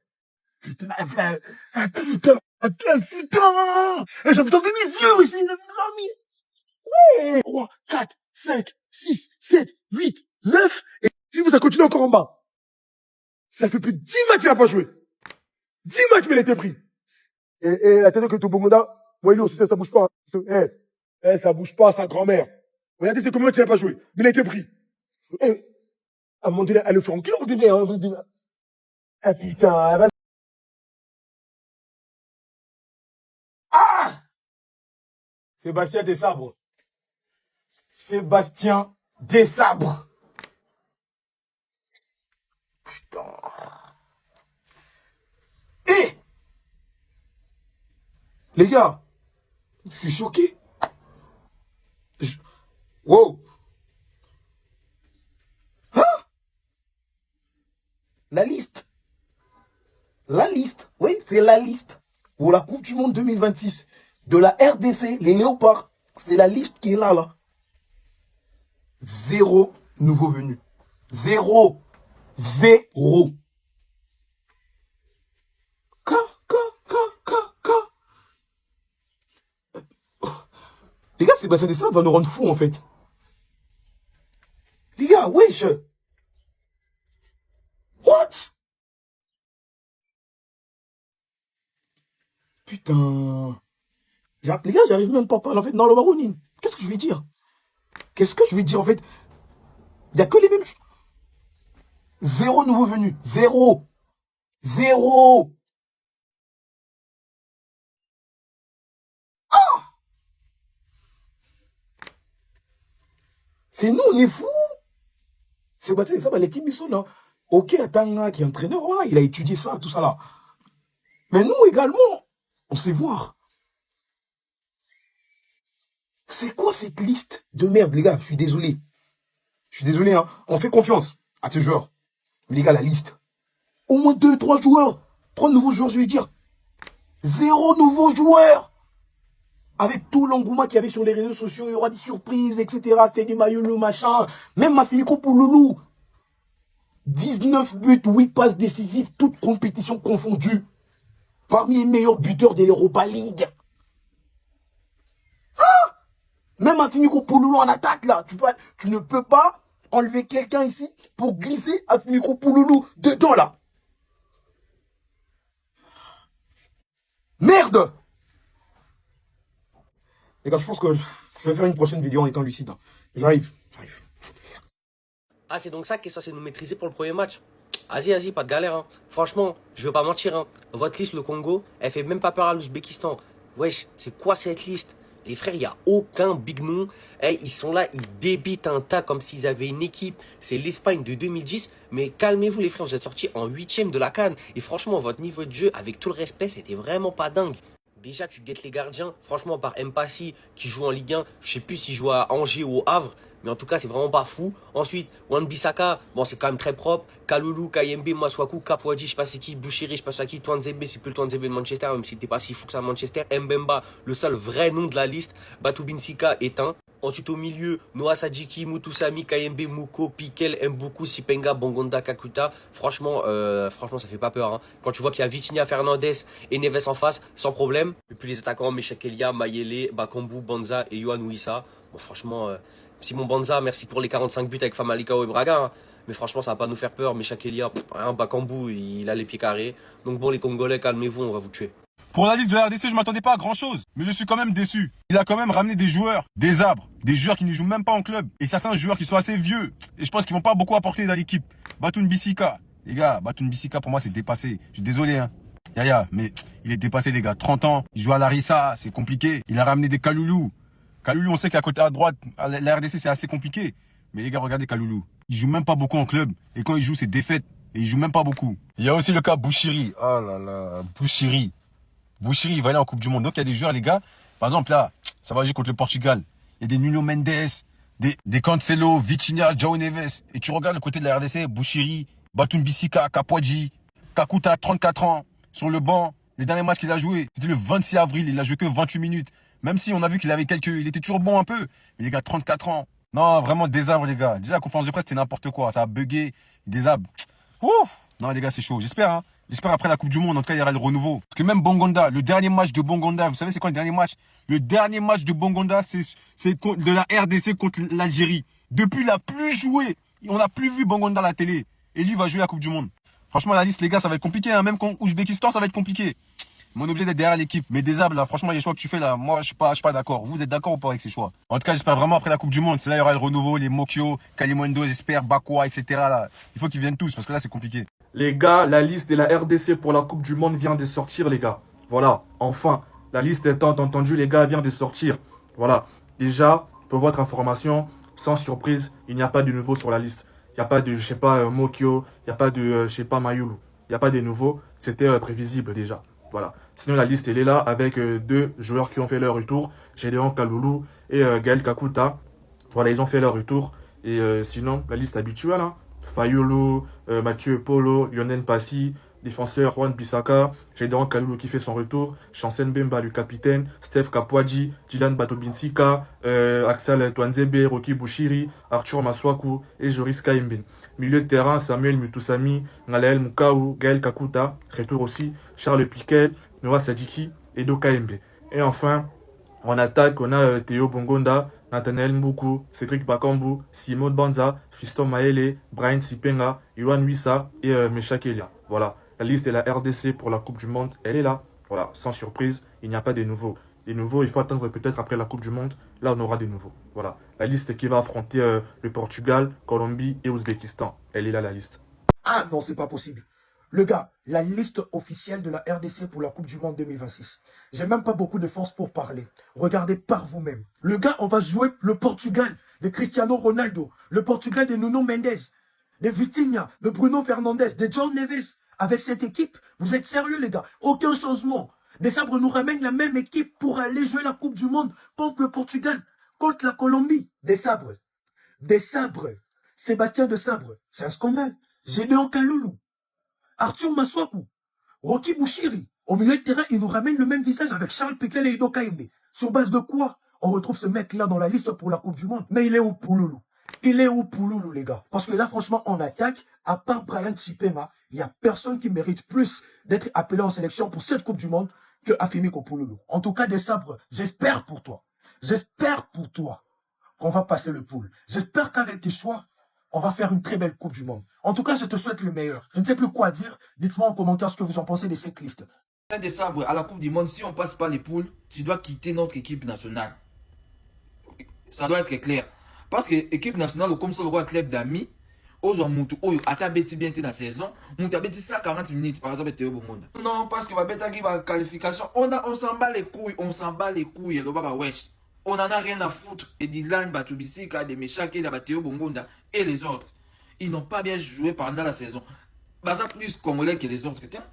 Putain. J'ai besoin de mes yeux, wesh, il a dormi. Ouais. 3, 4, 5, 6, 7, 8, 9. Et si vous, ça continue encore en bas. Ça fait plus de 10 matchs qu'il a pas joué. 10 matchs, mais il a été pris. Et la tête que Tobomonda, moi, ça bouge pas. Ça bouge pas, sa grand-mère. Regardez, c'est combien de matchs il a pas joué. Mais il a été pris. Et, à un moment donné, elle le fait en kilo, ah, putain, elle va. Sébastien Desabre. Sébastien Desabre. Putain. Eh! Les gars, je suis choqué. Wow. Hein? La liste. Oui, c'est la liste. Pour la Coupe du Monde 2026. De la RDC, les Léopards. C'est la liste qui est là. 0 nouveau venu. 0. Les gars, Sébastien Desabre va nous rendre fous, en fait. Les gars, wesh. What? Putain. Les gars, j'arrive même pas à parler, en fait, dans le Marounine. Qu'est-ce que je vais dire? En fait? Il n'y a que les mêmes... 0 nouveau venu. 0. Ah! C'est nous, on est fous. Sébastien Desabre, l'équipe, ils sont là. Ok, Atanga, qui est entraîneur, voilà, il a étudié ça, tout ça là. Mais nous également, on sait voir. C'est quoi cette liste de merde, les gars? Je suis désolé, hein. On fait confiance à ces joueurs. Mais les gars, la liste. Au moins 2, 3 joueurs. 3 nouveaux joueurs, je vais dire. 0 nouveaux joueurs. Avec tout l'engouement qu'il y avait sur les réseaux sociaux, il y aura des surprises, etc. C'est du Mayulu, machin. Même Mafimiko pour Loulou. 19 buts, 8 passes décisives, toutes compétitions confondues. Parmi les meilleurs buteurs de l'Europa League. Même Afimiko Pouloulou en attaque, là. Tu ne peux pas enlever quelqu'un ici pour glisser Afimiko Pouloulou dedans, là. Merde! Les gars, je pense que je vais faire une prochaine vidéo en étant lucide. J'arrive. Ah, c'est donc ça qui est censé nous maîtriser pour le premier match. Vas-y, pas de galère. Hein. Franchement, je veux pas mentir. Hein. Votre liste, le Congo, elle fait même pas peur à l'Ouzbékistan. Wesh, c'est quoi cette liste? Les frères, il n'y a aucun big nom. Hey, ils sont là, ils débitent un tas comme s'ils avaient une équipe. C'est l'Espagne de 2010. Mais calmez-vous les frères, vous êtes sortis en 8e de la CAN. Et franchement, votre niveau de jeu, avec tout le respect, c'était vraiment pas dingue. Déjà, tu guettes les gardiens. Franchement, par Mpassi, qui joue en Ligue 1, je sais plus s'il joue à Angers ou au Havre. Mais en tout cas, c'est vraiment pas fou. Ensuite, Wan-Bissaka, bon, c'est quand même très propre. Kaloulou, Kayembe, Maswaku, Kapwadi, je sais pas c'est qui, Bouchiri, je sais pas c'est qui, Twanzebe, c'est plus le Twanzebe de Manchester, même si t'es pas si fou que ça à Manchester. Mbemba, le seul vrai nom de la liste. Batu Binsika, éteint. Ensuite, au milieu, Noah Sadiki, Mutusami, Kayembe, Mouko, Pikel, Mbuku, Sipenga, Bongonda, Kakuta. Franchement, ça fait pas peur. Hein. Quand tu vois qu'il y a Vitinha, Fernandez et Neves en face, sans problème. Et puis les attaquants, Meshakelia, Mayele, Bakambu, Banza et Yohan Wissa. Bon, franchement, Simon Banza, merci pour les 45 buts avec Famalicão et Braga. Hein. Mais franchement, ça va pas nous faire peur. Meshakelia, rien, Bakambu, il a les pieds carrés. Donc bon, les Congolais, calmez-vous, on va vous tuer. Pour la liste de la RDC, je m'attendais pas à grand chose, mais je suis quand même déçu. Il a quand même ramené des joueurs, des arbres, des joueurs qui ne jouent même pas en club, et certains joueurs qui sont assez vieux, et je pense qu'ils vont pas beaucoup apporter dans l'équipe. Batoun Bissika, les gars, Batoun Bissika pour moi c'est dépassé. Je suis désolé, hein. Yaya, mais il est dépassé les gars. 30 ans, il joue à Larissa, c'est compliqué. Il a ramené des Kaloulou. Kaloulou, on sait qu'à côté à droite, à la RDC c'est assez compliqué. Mais les gars, regardez Kaloulou. Il joue même pas beaucoup en club, et quand il joue c'est défaite, et il joue même pas beaucoup. Il y a aussi le cas Bouchiri. Oh là là, Bouchiri, il va aller en Coupe du Monde. Donc il y a des joueurs, les gars. Par exemple, là, ça va jouer contre le Portugal. Il y a des Nuno Mendes, des Cancelo, Vitinha, João Neves. Et tu regardes le côté de la RDC, Bouchiri, Batoun Bissika, Kapwadi, Kakuta, 34 ans, sur le banc. Les derniers matchs qu'il a joué, c'était le 26 avril. Il a joué que 28 minutes. Même si on a vu qu'il avait il était toujours bon un peu. Mais les gars, 34 ans. Non, vraiment, désarbre, les gars. Déjà, la conférence de presse, c'était n'importe quoi. Ça a bugué. Désarbre. Ouf. Non, les gars, c'est chaud. J'espère, hein. J'espère après la Coupe du Monde, en tout cas, il y aura le renouveau. Parce que même Bongonda, le dernier match de Bongonda, vous savez c'est quoi le dernier match? Le dernier match de Bongonda, c'est de la RDC contre l'Algérie. Depuis, il a plus joué. On n'a plus vu Bongonda à la télé. Et lui va jouer la Coupe du Monde. Franchement, la liste, les gars, ça va être compliqué. Hein. Même contre Ouzbékistan, ça va être compliqué. Mon objet d'être derrière l'équipe. Mais Désable, là, franchement, les choix que tu fais là, moi, je suis pas d'accord. Vous êtes d'accord ou pas avec ces choix? En tout cas, j'espère vraiment après la Coupe du Monde. C'est là, il y aura le renouveau, les Mokyo, Kalimundo, j'espère, Bakwa, etc. Là. Il faut qu'ils viennent tous, parce que là, c'est compliqué. Les gars, la liste de la RDC pour la Coupe du Monde vient de sortir, les gars. Voilà, enfin, la liste étant entendue, les gars, vient de sortir. Voilà, déjà, pour votre information, sans surprise, il n'y a pas de nouveau sur la liste. Il n'y a pas de, je sais pas, Mokyo, il n'y a pas de, je sais pas, Mayulu. Il n'y a pas de nouveaux, c'était prévisible déjà. Voilà. Sinon, la liste, elle est là avec deux joueurs qui ont fait leur retour. Gédéon Kaloulou et Gaël Kakuta. Voilà, ils ont fait leur retour. Et sinon, la liste habituelle, hein. Fayulu, Mathieu Polo, Lionel Passy, défenseur Wan-Bissaka, Gédéon Kaloulou qui fait son retour, Chansen Bemba, le capitaine, Steph Kapwadi, Dylan Batobinsika, Axel Twanzebe, Rocky Bouchiri, Arthur Maswaku et Joris Kayembe. Milieu de terrain, Samuel Mutusami, Ngalael Mukaou, Gaël Kakuta, retour aussi, Charles Piquet, Noah Sadiki et Do Kayembe. Et enfin, en attaque, on a Théo Bongonda, Nathanael Mbuku, Cédric Bakambu, Simon Banza, Fiston Maele, Brian Sipenga, Yohan Wissa et Meshakelia. Voilà, la liste de la RDC pour la Coupe du Monde, elle est là. Voilà, sans surprise, il n'y a pas de nouveaux. Les nouveaux, il faut attendre peut-être après la Coupe du Monde. Là, on aura des nouveaux. Voilà, la liste qui va affronter le Portugal, Colombie et Ouzbékistan. Elle est là, la liste. Ah non, c'est pas possible. Le gars, la liste officielle de la RDC pour la Coupe du Monde 2026. J'ai même pas beaucoup de force pour parler. Regardez par vous-même. Le gars, on va jouer le Portugal de Cristiano Ronaldo, le Portugal de Nuno Mendes, de Vitinha, de Bruno Fernandes, de João Neves. Avec cette équipe, vous êtes sérieux les gars? Aucun changement. Desabre nous ramène la même équipe pour aller jouer la Coupe du Monde contre le Portugal, contre la Colombie. Desabre. Sébastien Desabre, c'est un scandale. Gédéon Kaloulou, Arthur Maswaku, Rocky Bouchiri. Au milieu de terrain, il nous ramène le même visage avec Charles Piquet et Ido Kayembe. Sur base de quoi on retrouve ce mec-là dans la liste pour la Coupe du Monde? Mais il est où Pouloulou? Il est où Pouloulou, les gars? Parce que là, franchement, en attaque, à part Brian Tsipema, il n'y a personne qui mérite plus d'être appelé en sélection pour cette Coupe du Monde que Afimiko Pouloulou. En tout cas, Desabre, j'espère pour toi J'espère pour toi qu'on va passer le pool. J'espère qu'avec tes choix, on va faire une très belle Coupe du Monde. En tout cas, je te souhaite le meilleur. Je ne sais plus quoi dire. Dites-moi en commentaire ce que vous en pensez de cette liste. Des sabres à la Coupe du Monde, si on passe pas les poules, tu dois quitter notre équipe nationale. Ça doit être clair. Parce que l'équipe nationale, comme ça, le roi club d'amis, aux Moutou, à bêti bien dans la saison, on t'a bêti ça 40 minutes, par exemple, au monde. Non, parce que ma bête qui va qualification, on s'en bat les couilles, le baba wesh. On en a rien à foutre. Et Dylan, Batubisika, des Méchak, et Théo Bongonda, et les autres. Ils n'ont pas bien joué pendant la saison. Baza plus congolais que les autres, tiens.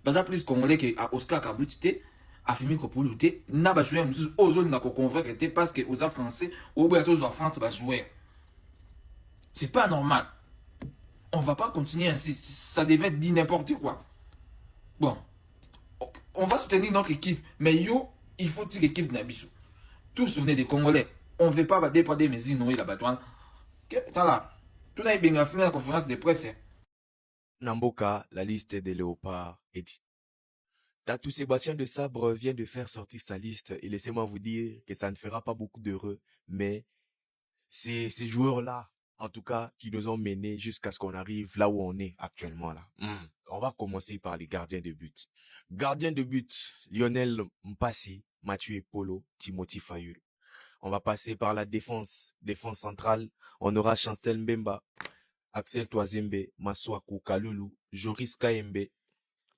Baza plus congolais que Oscar Kabutite. Afimi Kopoulouté, n'a pas joué aux zones n'a convaincre parce que aux Français, au bout de France va jouer. C'est pas normal. On va pas continuer ainsi. Ça devait dire n'importe quoi. Bon. On va soutenir notre équipe. Mais yo, il faut que l'équipe Nabiso. Tous on est des Congolais. On ne veut pas dépendre des mesures nourries là-bas. T'as là. Tout a bien fini la conférence de presse. Namboka, la liste des léopards est disponible. Tatou Sébastien de Sabre vient de faire sortir sa liste et laissez-moi vous dire que ça ne fera pas beaucoup d'heureux, mais c'est ces joueurs-là, en tout cas, qui nous ont menés jusqu'à ce qu'on arrive là où on est actuellement là. On va commencer par les gardiens de but. Gardien de but, Lionel Mpassi, Mathieu Polo, Timothy Fayul. On va passer par la défense centrale. On aura Chancel Mbemba, Axel Toazembe, Maswaku Kalulu, Joris Kaembe,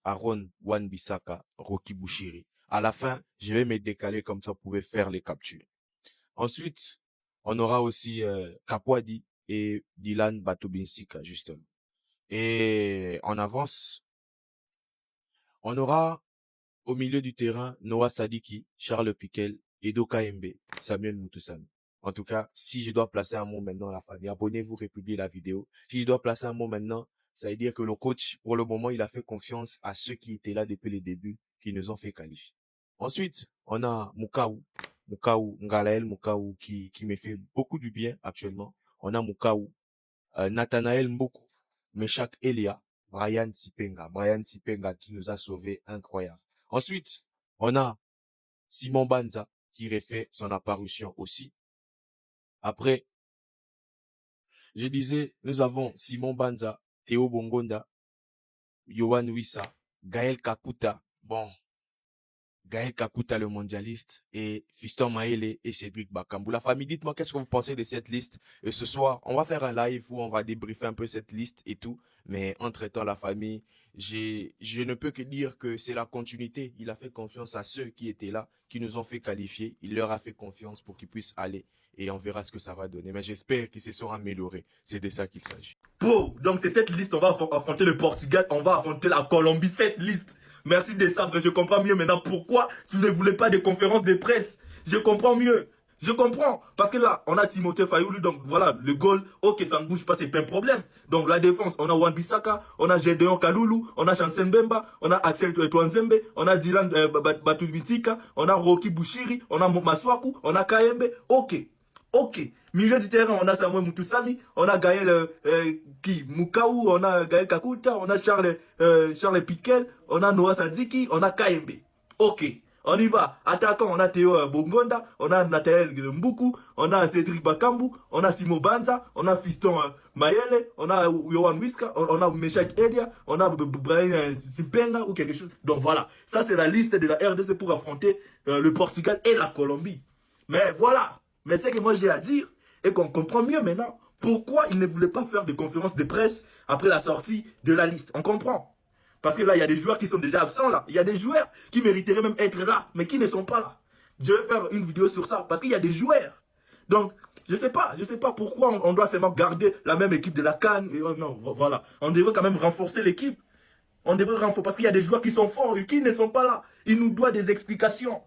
Aaron Wan-Bissaka, Rocky Bouchiri. À la fin, je vais me décaler comme ça, vous pouvez faire les captures. Ensuite, on aura aussi Kapwadi et Dylan Batobinsika, justement. Et en avance, on aura au milieu du terrain Noah Sadiki, Charles Piquel, Edo Kaembe, Samuel Mutusami. En tout cas, si je dois placer un mot maintenant à la famille, abonnez-vous, republiez la vidéo. Si je dois placer un mot maintenant, ça veut dire que le coach, pour le moment, il a fait confiance à ceux qui étaient là depuis les débuts, qui nous ont fait qualifier. Ensuite, on a Ngalael Mukaou, qui me fait beaucoup du bien actuellement. On a Mukaou, Nathanaël Mboku, Meshak Elia, Brian Sipenga qui nous a sauvés, incroyable. Ensuite, on a Simon Banza, qui refait son apparition aussi. Après, je disais, nous avons Simon Banza, Théo Bongonda, Yohan Wissa, Gaël Kakuta, Gaël Kakuta le mondialiste, et Fiston Maele et Cédric Bakambu. La famille, dites-moi qu'est-ce que vous pensez de cette liste. Et ce soir, on va faire un live où on va débriefer un peu cette liste et tout. Mais entre-temps, la famille, je ne peux que dire que c'est la continuité. Il a fait confiance à ceux qui étaient là, qui nous ont fait qualifier. Il leur a fait confiance pour qu'ils puissent aller. Et on verra ce que ça va donner. Mais j'espère qu'ils se sont améliorés. C'est de ça qu'il s'agit. Donc c'est cette liste, on va affronter le Portugal, on va affronter la Colombie, cette liste. Merci des sabres, je comprends mieux maintenant pourquoi tu ne voulais pas de conférences de presse. Je comprends mieux. Je comprends. Parce que là, on a Timothée Fayoulou, donc voilà, le goal, ok, ça ne bouge pas, c'est pas un problème. Donc la défense, on a Wan-Bissaka, on a Gédéon Kaloulou, on a Chancel Mbemba, on a Axel Toanzembe, on a Dylan Batubitika, on a Rocky Bouchiri, on a Maswaku, on a Kaembe, ok. Milieu du terrain, on a Samuel Mutusami, on a Gaël Mukaou, on a Gaël Kakuta, on a Charles Piquel, on a Noah Sadiki, on a Kaembe. Ok, on y va. Attaquant, on a Théo Bongonda, on a Nathanaël Mbuku, on a Cédric Bakambu, on a Simon Banza, on a Fiston Mayele, on a Yohan Wissa, on a Meshak Elia, on a Brian Sipenga ou quelque chose. Donc voilà, ça c'est la liste de la RDC pour affronter le Portugal et la Colombie. Mais voilà. Mais c'est que moi j'ai à dire, et qu'on comprend mieux maintenant, pourquoi il ne voulait pas faire de conférence de presse après la sortie de la liste. On comprend. Parce que là, il y a des joueurs qui sont déjà absents là. Il y a des joueurs qui mériteraient même être là, mais qui ne sont pas là. Je vais faire une vidéo sur ça, parce qu'il y a des joueurs. Donc, je sais pas pourquoi on doit seulement garder la même équipe de la CAN. Non, voilà. On devrait quand même renforcer l'équipe. On devrait renforcer, parce qu'il y a des joueurs qui sont forts et qui ne sont pas là. Il nous doit des explications.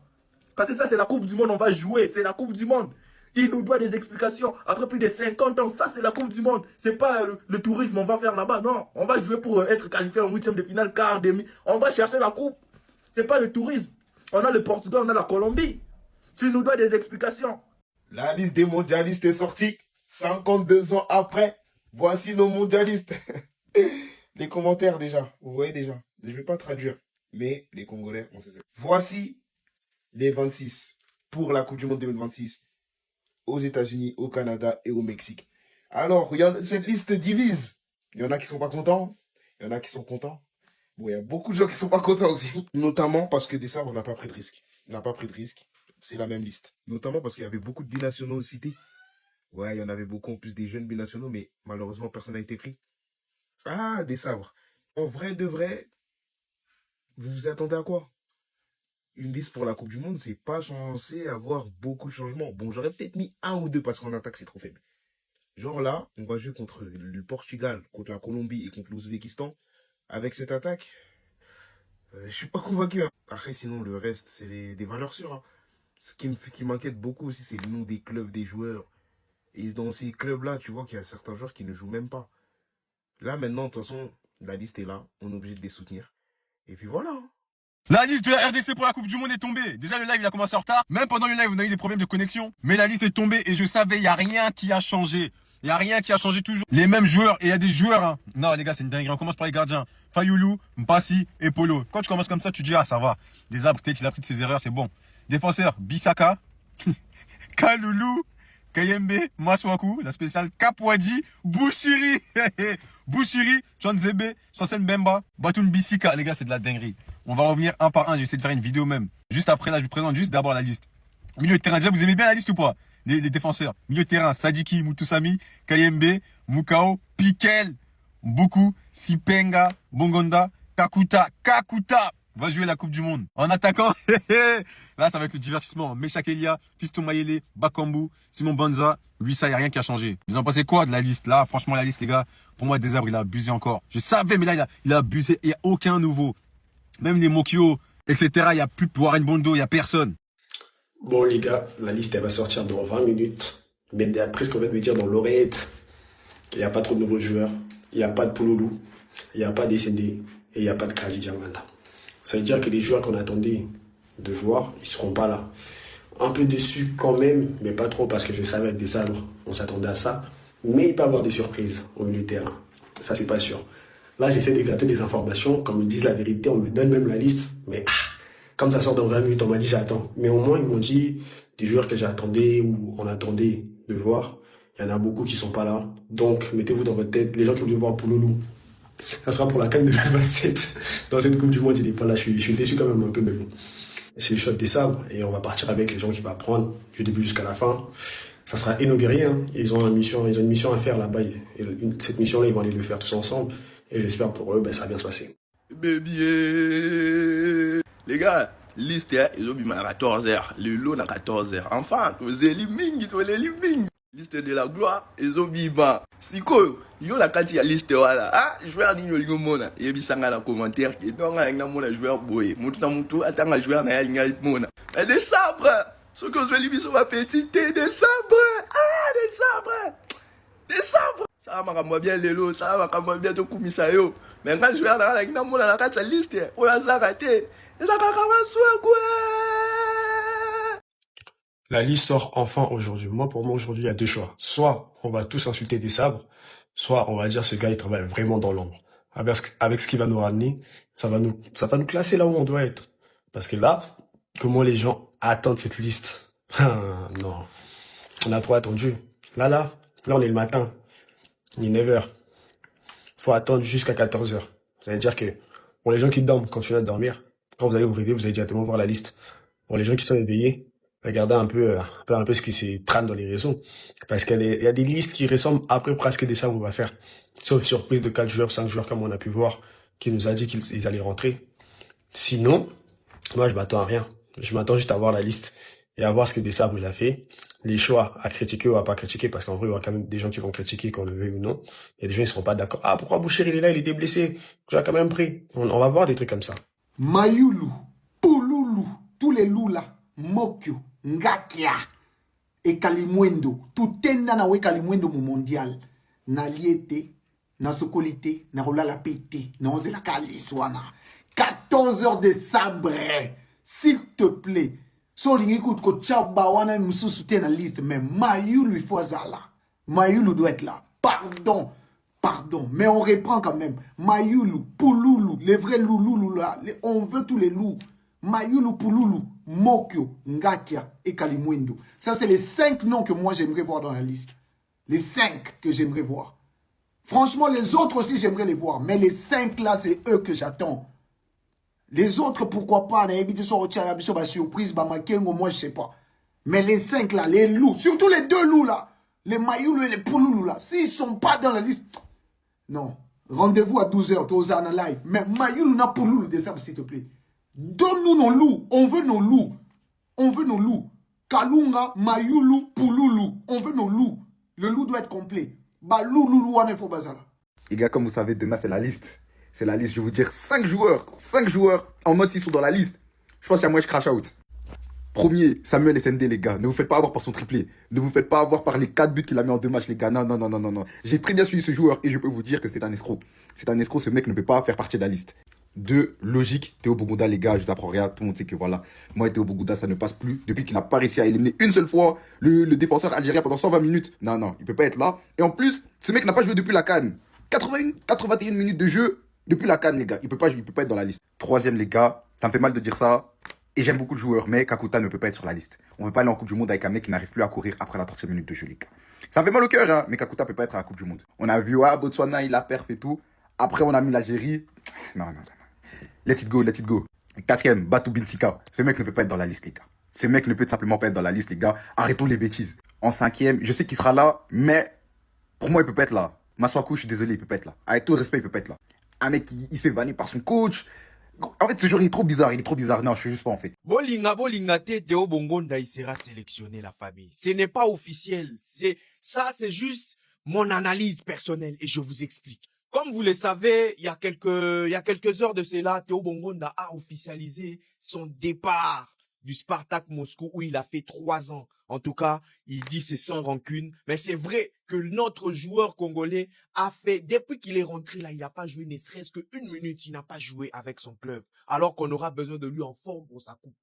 Parce que ça, c'est la Coupe du Monde, on va jouer. C'est la Coupe du Monde. Il nous doit des explications. Après plus de 50 ans, ça c'est la Coupe du Monde. C'est pas le tourisme on va faire là-bas. Non, on va jouer pour être qualifié en 8e de finale, quart, demi. On va chercher la coupe. C'est pas le tourisme. On a le Portugal, on a la Colombie. Tu nous dois des explications. La liste des mondialistes est sortie. 52 ans après, voici nos mondialistes. Les commentaires déjà, vous voyez déjà. Je ne vais pas traduire, mais les Congolais, on sait ça. Voici les 26. pour la Coupe du Monde 2026 aux États-Unis, au Canada et au Mexique. Alors, cette liste divise. Il y en a qui sont pas contents, il y en a qui sont contents. Bon, il y a beaucoup de gens qui sont pas contents aussi. Notamment parce que Dessabres n'a pas pris de risque. Il n'a pas pris de risque. C'est la même liste. Notamment parce qu'il y avait beaucoup de binationaux cités. Ouais, il y en avait beaucoup, en plus des jeunes binationaux, mais malheureusement, personne n'a été pris. Ah, Dessabres. En vrai, de vrai, vous vous attendez à quoi? Une liste pour la Coupe du Monde, c'est pas censé avoir beaucoup de changements. Bon, j'aurais peut-être mis un ou deux parce qu'en attaque, c'est trop faible. Genre là, on va jouer contre le Portugal, contre la Colombie et contre l'Ouzbékistan. Avec cette attaque, je suis pas convaincu. Hein. Après, sinon, le reste, c'est des valeurs sûres. Hein. Ce qui m'inquiète beaucoup aussi, c'est le nom des clubs, des joueurs. Et dans ces clubs-là, tu vois qu'il y a certains joueurs qui ne jouent même pas. Là, maintenant, de toute façon, la liste est là. On est obligé de les soutenir. Et puis voilà. Hein. La liste de la RDC pour la Coupe du Monde est tombée. Déjà, le live, il a commencé en retard. Même pendant le live, on a eu des problèmes de connexion. Mais la liste est tombée et je savais, il n'y a rien qui a changé. Il n'y a rien qui a changé toujours. Les mêmes joueurs et il y a des joueurs. Hein. Non, les gars, c'est une dinguerie. On commence par les gardiens. Fayoulou, Mpassi et Polo. Quand tu commences comme ça, tu dis, ah, ça va. Dessabres, peut-être, il a pris de ses erreurs, c'est bon. Défenseur, Bissaka, Kaloulou, Kayembe, Maswaku, la spéciale Kapwadi, Bouchiri, Bouchiri, Chanzebe, Chansen Bemba, Batoun Bissika. Les gars, c'est de la dinguerie. On va revenir un par un. Je vais essayer de faire une vidéo même. Juste après, là, je vous présente juste d'abord la liste. Milieu de terrain, déjà, vous aimez bien la liste ou pas? Les défenseurs. Milieu de terrain, Sadiki, Mutusami, Kayembe, Mukao, Pikel, Mbuku, Sipenga, Bongonda, Kakuta. Va jouer la Coupe du Monde. En attaquant, là, ça va être le divertissement. Meshak Elia, Fiston Mayele, Bakambu, Simon Banza. Lui, ça, il n'y a rien qui a changé. Vous en pensez quoi de la liste? Là, franchement, la liste, les gars, pour moi, Dessabres, il a abusé encore. Je savais, mais là, il a abusé. Il n'y a aucun nouveau. Même les Mokio, etc. Il n'y a plus de Warren Bondo, il n'y a personne. Bon, les gars, la liste, elle va sortir dans 20 minutes. Mais d'après ce qu'on vient de me dire dans l'oreillette, il n'y a pas trop de nouveaux joueurs. Il n'y a pas de Pouloulou. Il n'y a pas d'SND. Et il n'y a pas de Kradi Diamanda. Ça veut dire que les joueurs qu'on attendait de voir, ils seront pas là. Un peu déçu quand même, mais pas trop parce que je savais avec Dessabres, on s'attendait à ça. Mais il peut y avoir des surprises au milieu de terrain. Ça, c'est pas sûr. Là, j'essaie de gratter des informations. Quand ils me disent la vérité, on me donne même la liste. Mais comme ça sort dans 20 minutes, on m'a dit j'attends. Mais au moins, ils m'ont dit des joueurs que j'attendais ou on attendait de voir. Il y en a beaucoup qui sont pas là. Donc, mettez-vous dans votre tête, les gens qui voulaient voir Pouloulou, ça sera pour la CAN 2027. Dans cette Coupe du Monde, il n'est pas là. Je suis déçu quand même un peu, mais bon. C'est le choix de Dessabres et on va partir avec les gens qui vont prendre du début jusqu'à la fin. Ça sera inauguré. Hein. Ils ont une mission à faire là-bas. Cette mission-là, ils vont aller le faire tous ensemble. Et j'espère pour eux, ça va bien se passer. Baby, les gars, liste, ils ont mis à 14h. Le lot à 14h. Enfin, vous éliminez, liste de la gloire, ils ont mis bas. Si quoi, il y a la quantité de liste voilà. Ah, joueur d'igno mona. Il y a mis ça dans les commentaires qui donc avec na mona joueur boy. Mutu attend à joueur na ya mona. Mais Dessabres, ce que je vais lui sur ma petite Dessabres. Ah, Dessabres. Ça va moi bien les lots, ça va moi bien tout kumisa yo. Mais quand joueur na na mona na kata liste, on a ça raté. Ça va comment quoi. La liste sort enfin aujourd'hui. Moi, pour moi, aujourd'hui, il y a deux choix. Soit on va tous insulter Dessabres, soit on va dire ce gars, il travaille vraiment dans l'ombre. Avec ce qu'il va nous ramener, ça va nous classer là où on doit être. Parce que là, comment les gens attendent cette liste? Non. On a trop attendu. Là, on est le matin. Il est 9h. Faut attendre jusqu'à 14h. Ça veut dire que, pour les gens qui dorment, quand tu viens de dormir, quand vous allez vous réveiller, vous allez directement voir la liste. Pour les gens qui sont éveillés, regardez un peu ce qui se trame dans les réseaux. Parce qu'il y a des listes qui ressemblent à peu près à ce que Dessabres va faire. Sauf surprise de 4 joueurs, 5 joueurs comme on a pu voir, qui nous a dit qu'ils allaient rentrer. Sinon, moi je m'attends à rien. Je m'attends juste à voir la liste et à voir ce que Dessabres a fait. Les choix à critiquer ou à pas critiquer, parce qu'en vrai, il y aura quand même des gens qui vont critiquer qu'on le veuille ou non. Il y a des gens qui seront pas d'accord. Ah, pourquoi Boucher il est là, il était blessé? Tu as quand même pris. On va voir des trucs comme ça. Mayoulou, Pouloulou, tous les loups là, Mokyo, Ngakia et Kalimwendo, tout tenda na we Kalimwendo mu mondial, na liete, na sokolite, na rola la pété, na onze la kaliswana. 14 heures de sabre, s'il te plaît. So l'écoute que Tchaba wana msou soutient la liste, mais Mayoulou il faut là. Mayoulou doit être là. Pardon, mais on reprend quand même. Mayoulou, Pouloulou, les vrais loulous là, on veut tous les loups. Mayulu Pululu, Mokyo, Ngakia et Kalimwendo. Ça, c'est les 5 noms que moi, j'aimerais voir dans la liste. Les 5 que j'aimerais voir. Franchement, les autres aussi, j'aimerais les voir. Mais les 5 là, c'est eux que j'attends. Les autres, pourquoi pas, surprise, Bamakengo, moi, je sais pas. Mais les 5 là, les loups, surtout les 2 loups là, les Mayulu et les Pululu là, s'ils sont pas dans la liste, non. Rendez-vous à 12h, Tozana live. Mais Mayulu n'a Pululu des sables, s'il te plaît. Donne-nous nos loups. On veut nos loups. On veut nos loups. Kalunga, Mayulu, Pululu. On veut nos loups. Le loup doit être complet. Les gars, comme vous savez, demain, c'est la liste. C'est la liste, je vais vous dire 5 joueurs. 5 joueurs en mode s'ils sont dans la liste. Je pense qu'il y a moi, je crash out. Premier, Samuel SND, les gars. Ne vous faites pas avoir par son triplé. Ne vous faites pas avoir par les 4 buts qu'il a mis en 2 matchs, les gars. Non, non, non, non, non, non. J'ai très bien suivi ce joueur et je peux vous dire que c'est un escroc. C'est un escroc, ce mec ne peut pas faire partie de la liste. 2, logique, Théo Bogouda, les gars, je t'apprends rien. Tout le monde sait que voilà, moi et Théo Bogouda, ça ne passe plus. Depuis qu'il n'a pas réussi à éliminer une seule fois le défenseur algérien pendant 120 minutes. Non, non, il peut pas être là. Et en plus, ce mec n'a pas joué depuis la CAN. 81 minutes de jeu depuis la CAN, les gars. Il peut pas être dans la liste. Troisième, les gars, ça me fait mal de dire ça. Et j'aime beaucoup le joueur, mais Kakuta ne peut pas être sur la liste. On ne peut pas aller en Coupe du Monde avec un mec qui n'arrive plus à courir après la 30e minute de jeu, les gars. Ça me fait mal au cœur, hein, mais Kakuta ne peut pas être à la Coupe du Monde. On a vu, Botswana, il a perf et tout. Après, on a mis l'Algérie. Non, non, non. Let it go, let it go. 4e, Batou Binsika. Ce mec ne peut pas être dans la liste, les gars. Ce mec ne peut simplement pas être dans la liste, les gars. Arrêtons les bêtises. En 5e, je sais qu'il sera là, mais pour moi, il peut pas être là. Maswaku, je suis désolé, il peut pas être là. Avec tout le respect, il peut pas être là. Un mec, il se fait vanner par son coach. En fait, ce joueur, il est trop bizarre, Non, je suis juste pas en fait. Bolinga Théo Bongonda, il sera sélectionné, la famille. Ce n'est pas officiel. C'est juste mon analyse personnelle et je vous explique. Comme vous le savez, il y a quelques heures de cela, Théo Bongonda a officialisé son départ du Spartak Moscou où il a fait 3 ans. En tout cas, il dit c'est sans rancune. Mais c'est vrai que notre joueur congolais a fait, depuis qu'il est rentré là, il n'a pas joué ne serait-ce qu'une minute. Il n'a pas joué avec son club. Alors qu'on aura besoin de lui en forme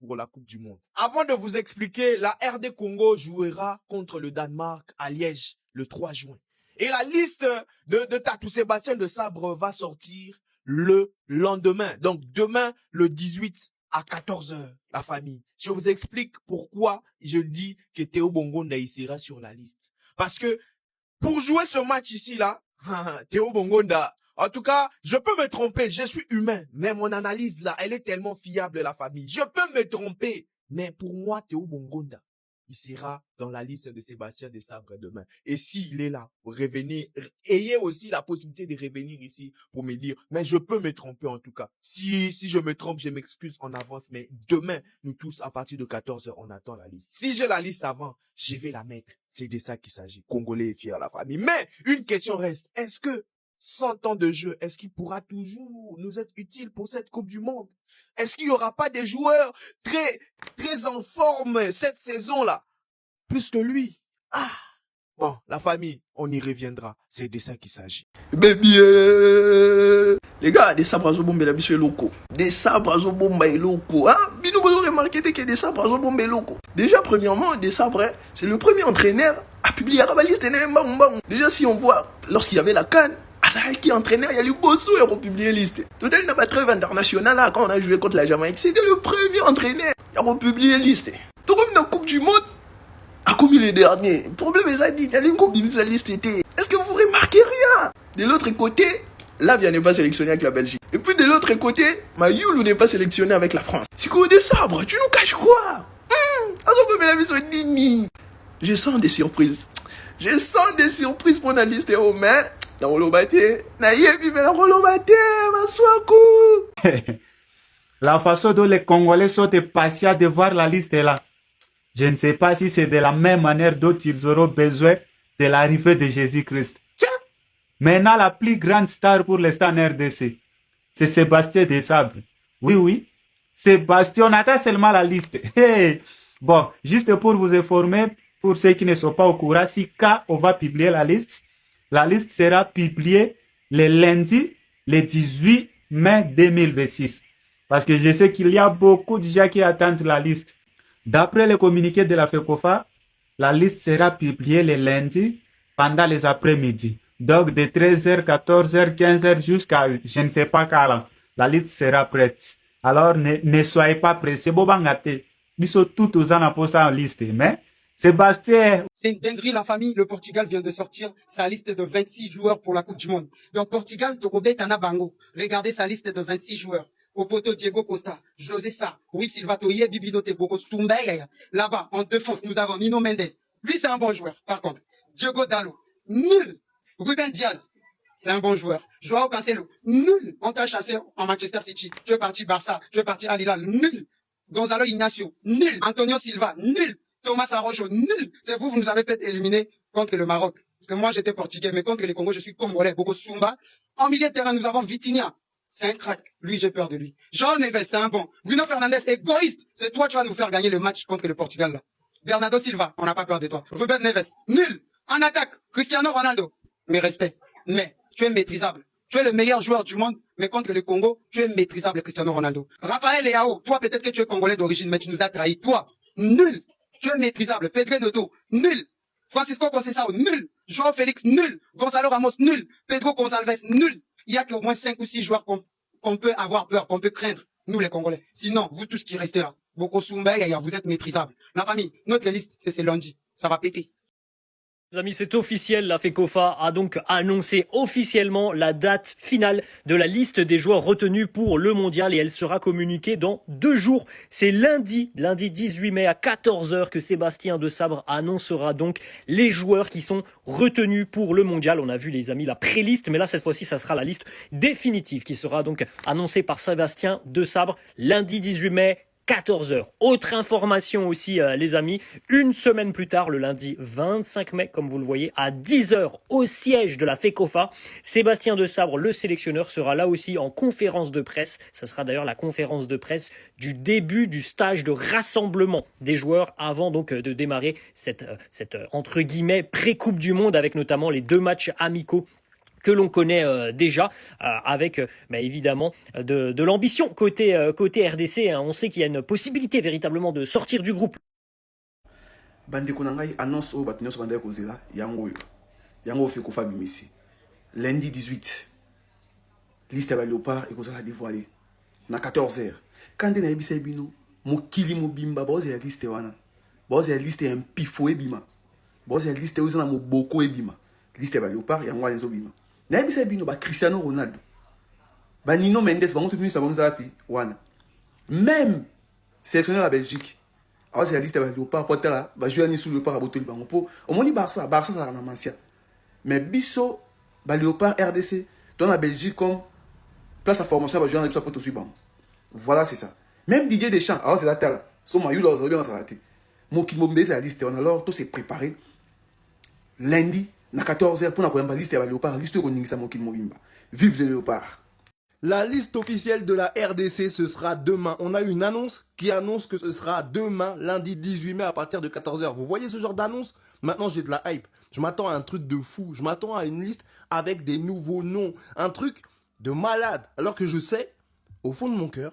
pour la Coupe du Monde. Avant de vous expliquer, la RD Congo jouera contre le Danemark à Liège le 3 juin. Et la liste de Tatou Sébastien de Sabre va sortir le lendemain. Donc demain, le 18 à 14h, la famille. Je vous explique pourquoi je dis que Théo Bongonda il sera sur la liste. Parce que pour jouer ce match ici, là, Théo Bongonda, en tout cas, je peux me tromper, je suis humain. Mais mon analyse là, elle est tellement fiable, la famille. Je peux me tromper. Mais pour moi, Théo Bongonda, il sera dans la liste de Sébastien de Sabre demain. Et s'il est là, revenez, ayez aussi la possibilité de revenir ici pour me dire, mais je peux me tromper en tout cas. Si je me trompe, je m'excuse en avance, mais demain, nous tous, à partir de 14h, on attend la liste. Si j'ai la liste avant, je vais la mettre. C'est de ça qu'il s'agit. Congolais et fiers, la famille. Mais, une question reste. Est-ce que 100 ans de jeu, est-ce qu'il pourra toujours nous être utile pour cette Coupe du Monde? Est-ce qu'il n'y aura pas des joueurs très en forme cette saison-là? Plus que lui. Bon, la famille, on y reviendra. C'est de ça qu'il s'agit. Baby, les gars, des sabres à bombe la biche locaux. Des sabres à bombe locaux. Hein? Binou, vous aurez remarqué que des sabres à bombe locaux. Déjà, premièrement, des sabres, c'est le premier entraîneur à publier la liste. Déjà, si on voit, lorsqu'il y avait la CAN, qui entraîneur, il y a eu Bosso et on publié liste. Total n'a pas trêve international là, quand on a joué contre la Jamaïque. C'était le premier entraîneur qui a publié liste. Tout comme dans la Coupe du Monde, a comme le dernier. Le problème est ça, il y a une Coupe du Monde, la liste était. Est-ce que vous remarquez rien? De l'autre côté, Lavia n'est pas sélectionné avec la Belgique. Et puis de l'autre côté, Mayulu n'est pas sélectionné avec la France. C'est quoi des sabres? Tu nous caches quoi? Je sens des surprises. Je sens des surprises pour la liste aux mains. La façon dont les Congolais sont impatients de voir la liste là, je ne sais pas si c'est de la même manière dont ils auront besoin de l'arrivée de Jésus-Christ. Maintenant, la plus grande star pour l'instant en RDC, c'est Sébastien Desabre. Oui, oui, Sébastien, on attend seulement la liste. Hey. Bon, juste pour vous informer, pour ceux qui ne sont pas au courant, si on va publier la liste sera publiée le lundi, le 18 mai 2026. Parce que je sais qu'il y a beaucoup de gens qui attendent la liste. D'après le communiqué de la FECOFA, la liste sera publiée le lundi pendant les après-midi. Donc de 13h, 14h, 15h jusqu'à je ne sais pas quand. La liste sera prête. Alors, ne soyez pas pressés. Bobangate. Biso tout aux ans pour ça en liste. Mais, Sébastien. C'est une dinguerie, la famille. Le Portugal vient de sortir sa liste de 26 joueurs pour la Coupe du Monde. Donc, Portugal, Tokobé, Tana Bango. Regardez sa liste de 26 joueurs. Opoto, Diego Costa, José Sa, Rui Silva Toye, Bibino Teboko, Sumbeya. Là-bas, en défense, nous avons Nino Mendes. Lui, c'est un bon joueur. Par contre, Diogo Dallo, nul. Ruben Diaz, c'est un bon joueur. Joao Cancelo, nul. On t'a chassé en Manchester City. Tu es parti Barça, tu es parti Al Hilal, nul. Gonzalo Ignacio, nul. Antonio Silva, nul. Thomas Arrojo, nul. C'est vous nous avez fait éliminer contre le Maroc. Parce que moi, j'étais portugais, mais contre les Congos, je suis congolais. Boko Sumba. En milieu de terrain, nous avons Vitinha. C'est un crack. Lui, j'ai peur de lui. Jean Neves, c'est un bon. Bruno Fernandes, c'est égoïste. C'est toi, tu vas nous faire gagner le match contre le Portugal, là. Bernardo Silva, on n'a pas peur de toi. Ruben Neves, nul. En attaque, Cristiano Ronaldo. Mes respects. Mais, tu es maîtrisable. Tu es le meilleur joueur du monde, mais contre le Congo, tu es maîtrisable, Cristiano Ronaldo. Raphaël Leao, toi, peut-être que tu es congolais d'origine, mais tu nous as trahis. Toi, nul. Tu es maîtrisable. Pedro Noto, nul. Francisco Conceição, nul. Joao Félix, nul. Gonzalo Ramos, nul. Pedro Gonçalves, nul. Il y a qu'au moins 5 ou 6 joueurs qu'on peut avoir peur, qu'on peut craindre, nous les Congolais. Sinon, vous tous qui restez là, Boko Sumbeya, vous êtes maîtrisables. La famille, notre liste, c'est lundi. Ça va péter. Les amis, c'est officiel, la FECOFA a donc annoncé officiellement la date finale de la liste des joueurs retenus pour le mondial et elle sera communiquée dans 2 jours. C'est lundi 18 mai à 14h que Sébastien Desabre annoncera donc les joueurs qui sont retenus pour le mondial. On a vu les amis la pré-liste, mais là cette fois-ci ça sera la liste définitive qui sera donc annoncée par Sébastien Desabre lundi 18 mai. 14h. Autre information aussi, les amis, une semaine plus tard, le lundi 25 mai, comme vous le voyez, à 10h au siège de la FECOFA, Sébastien Desabre, le sélectionneur, sera là aussi en conférence de presse. Ça sera d'ailleurs la conférence de presse du début du stage de rassemblement des joueurs avant donc de démarrer cette entre guillemets pré-coupe du monde avec notamment les 2 matchs amicaux que l'on connaît déjà, avec évidemment de l'ambition côté RDC. Hein. On sait qu'il y a une possibilité véritablement de sortir du groupe. Bandeko nangai annonce au bato nyonso bandeko kozela yango FECOFA bimisi lundi 18 liste ya Léopard ekozala dévoilée na 14h kande na yebisa bino mokili mobimba bozela liste wana bozela liste ya mpifo ebima bozela liste oyo na moboko ebima liste ya Léopard yango wana ezobima na yebisa bino ba Cristiano Ronaldo ba Nino Mendes bango tout minisa bango zapi wana même sélectionneur la Belgique. Alors c'est la liste de Léopard pour là, va jouer ni sous Léopard à Botoli bango po. Au moni Barça ça na Mancia. Mais biso ba Léopard RDC dans la Belgique comme place à formation va jouer en pour tout bango. Voilà c'est ça. Même Didier Deschamps, alors c'est la terre là. Son maillot là aujourd'hui on s'est raté. Mon qui c'est la liste on alors tout s'est préparé. Lundi na 14h pour la liste de Léopard, liste ko ningisa mon qui mobimba. Vive le Léopard. La liste officielle de la RDC, ce sera demain. On a une annonce qui annonce que ce sera demain, lundi 18 mai, à partir de 14h. Vous voyez ce genre d'annonce? Maintenant, j'ai de la hype. Je m'attends à un truc de fou. Je m'attends à une liste avec des nouveaux noms. Un truc de malade. Alors que je sais, au fond de mon cœur,